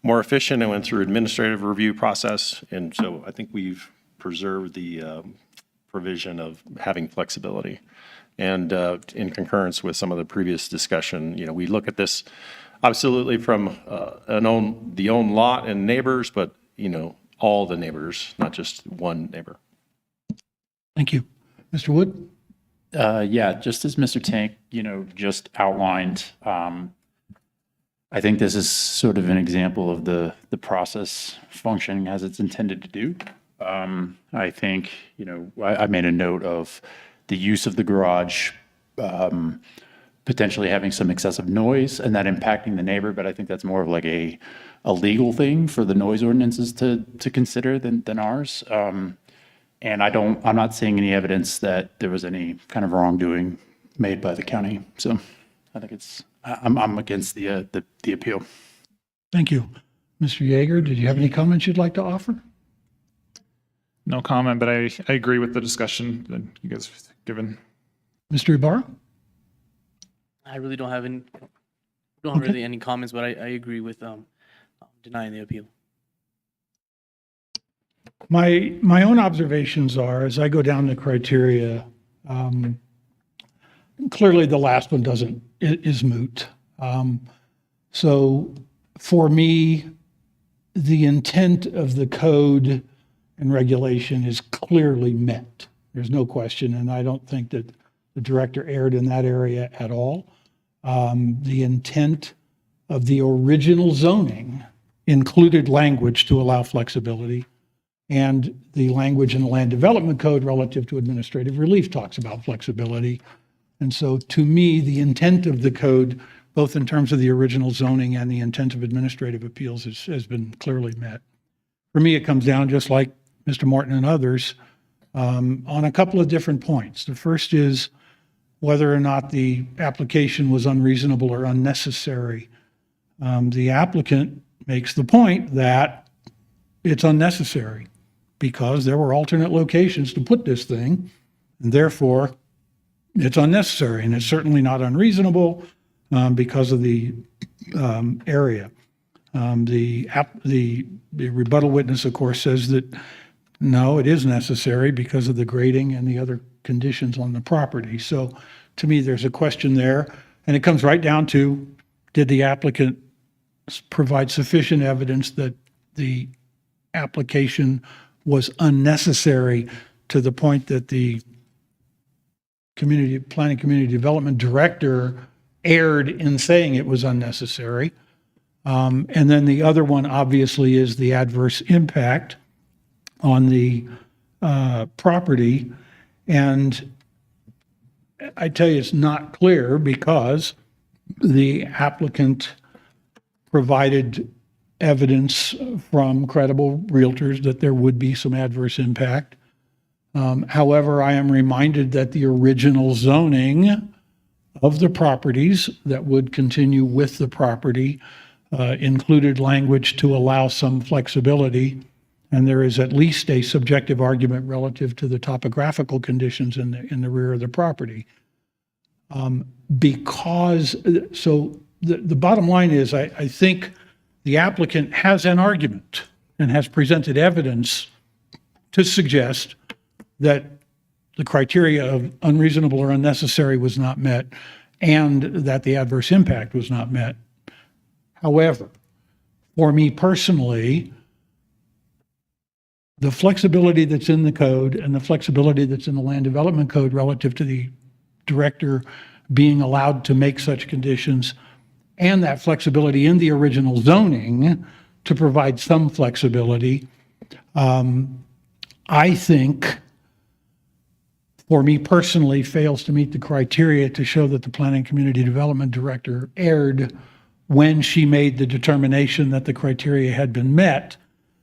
more efficient and went through administrative review process. And so I think we've preserved the provision of having flexibility. And in concurrence with some of the previous discussion, we look at this absolutely from the own lot and neighbors, but, all the neighbors, not just one neighbor. Thank you. Mr. Wood? Yeah, just as Mr. Tank, just outlined, I think this is sort of an example of the process functioning as it's intended to do. I think, I made a note of the use of the garage, potentially having some excessive noise and that impacting the neighbor, but I think that's more of like a legal thing for the noise ordinances to consider than ours. And I'm not seeing any evidence that there was any kind of wrongdoing made by the county. So I think I'm against the appeal. Thank you. Mr. Yeager, did you have any comments you'd like to offer? No comment, but I agree with the discussion that you guys have given. Mr. Ibarra? I really don't have any comments, but I agree with denying the appeal. My own observations are, as I go down the criteria, clearly the last one is moot. So for me, the intent of the code and regulation is clearly met. There's no question, and I don't think that the director erred in that area at all. The intent of the original zoning included language to allow flexibility, and the language in the land development code relative to administrative relief talks about flexibility. And so to me, the intent of the code, both in terms of the original zoning and the intent of administrative appeals, has been clearly met. For me, it comes down, just like Mr. Morton and others, on a couple of different points. The first is whether or not the application was unreasonable or unnecessary. The applicant makes the point that it's unnecessary because there were alternate locations to put this thing, and therefore it's unnecessary. And it's certainly not unreasonable because of the area. The rebuttal witness, of course, says that no, it is necessary because of the grading and the other conditions on the property. So to me, there's a question there. And it comes right down to, did the applicant provide sufficient evidence that the application was unnecessary to the point that the planning community development director erred in saying it was unnecessary? And then the other one obviously is the adverse impact on the property. And I tell you, it's not clear because the applicant provided evidence from credible realtors that there would be some adverse impact. However, I am reminded that the original zoning of the properties that would continue with the property included language to allow some flexibility. And there is at least a subjective argument relative to the topographical conditions in the rear of the property. So the bottom line is, I think the applicant has an argument and has presented evidence to suggest that the criteria of unreasonable or unnecessary was not met and that the adverse impact was not met. However, for me personally, the flexibility that's in the code and the flexibility that's in the land development code relative to the director being allowed to make such conditions, and that flexibility in the original zoning to provide some flexibility, I think, for me personally, fails to meet the criteria to show that the Planning Community Development Director erred when she made the determination that the criteria had been met,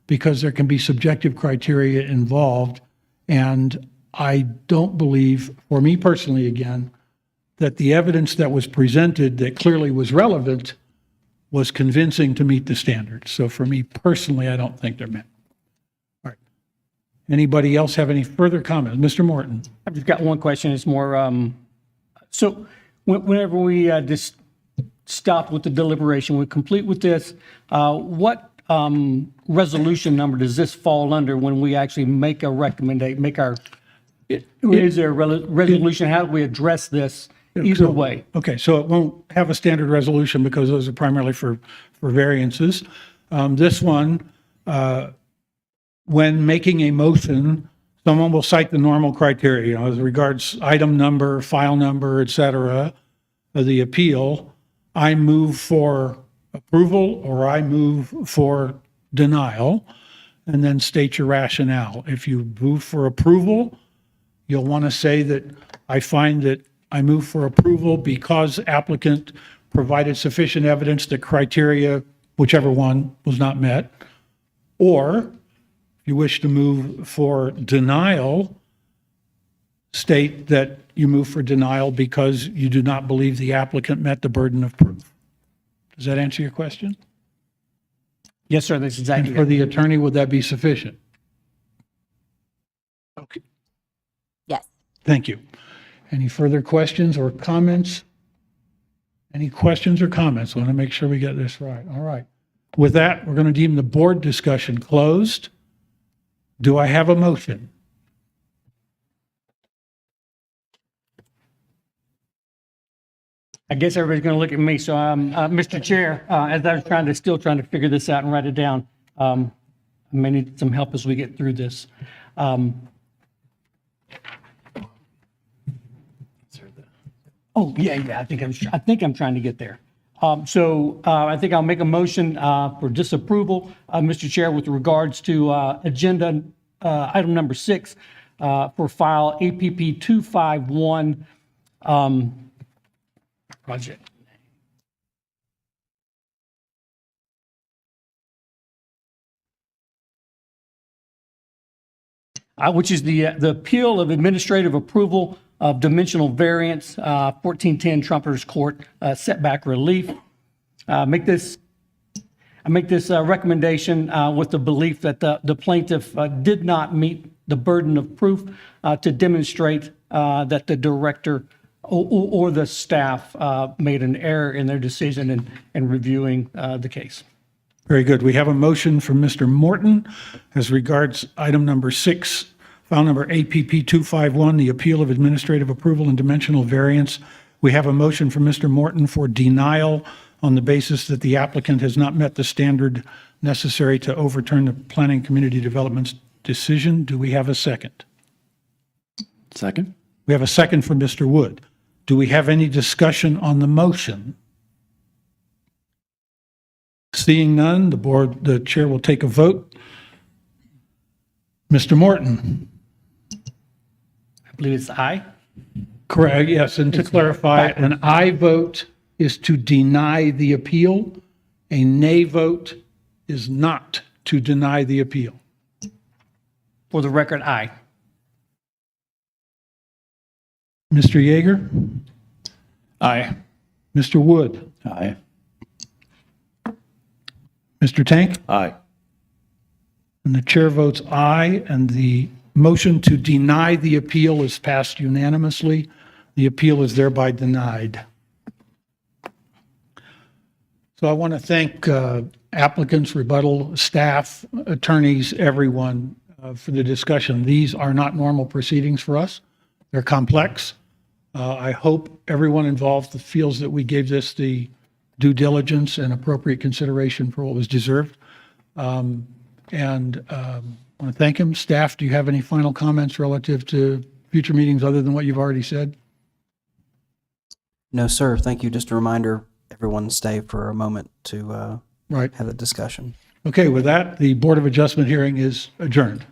because there can be subjective criteria involved. And I don't believe, for me personally again, that the evidence that was presented that clearly was relevant was convincing to meet the standards. So for me personally, I don't think they're met. All right. Anybody else have any further comments? Mr. Morton? I've just got one question. It's more, so whenever we just stop with the deliberation, we complete with this, what resolution number does this fall under when we actually make a recommendation, make our, is there a resolution? How do we address this either way? Okay, so it won't have a standard resolution because those are primarily for variances. This one, when making a motion, someone will cite the normal criteria, as regards item number, file number, et cetera, of the appeal. I move for approval or I move for denial, and then state your rationale. If you move for approval, you'll want to say that I find that I move for approval because applicant provided sufficient evidence that criteria, whichever one, was not met. Or if you wish to move for denial, state that you move for denial because you do not believe the applicant met the burden of proof. Does that answer your question? Yes, sir, that's exactly And for it. the attorney, would that be sufficient? Okay, Yes. thank you. Any further questions or comments? Any questions or comments? I want to make sure we get this right. All right. With that, we're going to deem the board discussion closed. Do I have a motion? I guess everybody's going to look at me. So, Mr. Chair, as I was still trying to figure this out and write it down, I may need some help as we get through this. Oh, yeah, I think I'm trying to get there. So I think I'll make a motion for disapproval, Mr. Chair, with regards to agenda item number 6 for file APP 251 project. Which is the appeal of administrative approval of dimensional variance, 1410 Trumpeters Court setback relief. I make this recommendation with the belief that the plaintiff did not meet the burden of proof to demonstrate that the director or the staff made an error in their decision in reviewing the case. Very good. We have a motion from Mr. Morton as regards item number 6, file number APP 251, the appeal of administrative approval and dimensional variance. We have a motion from Mr. Morton for denial on the basis that the applicant has not met the standard necessary to overturn the Planning Community Development's decision. Do we have a second? Second? We have a second from Mr. Wood. Do we have any discussion on the motion? Seeing none, the chair will take a vote. Mr. Morton? I believe it's aye. Correct, yes, and to clarify, an aye vote is to deny the appeal. A nay vote is not to deny the appeal. For the record, aye. Mr. Yeager? Aye. Mr. Wood? Aye. Mr. Tank? Aye. And the chair votes aye, and the motion to deny the appeal is passed unanimously. The appeal is thereby denied. So I want to thank applicants, rebuttal, staff, attorneys, everyone for the discussion. These are not normal proceedings for us. They're complex. I hope everyone involved feels that we gave this the due diligence and appropriate consideration for what was deserved. And I want to thank him. Staff, do you have any final comments relative to future meetings other than what you've already said? No, sir. Thank you. Just a reminder, everyone stay for a moment to Right. have a discussion. Okay, with that, the Board of Adjustment hearing is adjourned.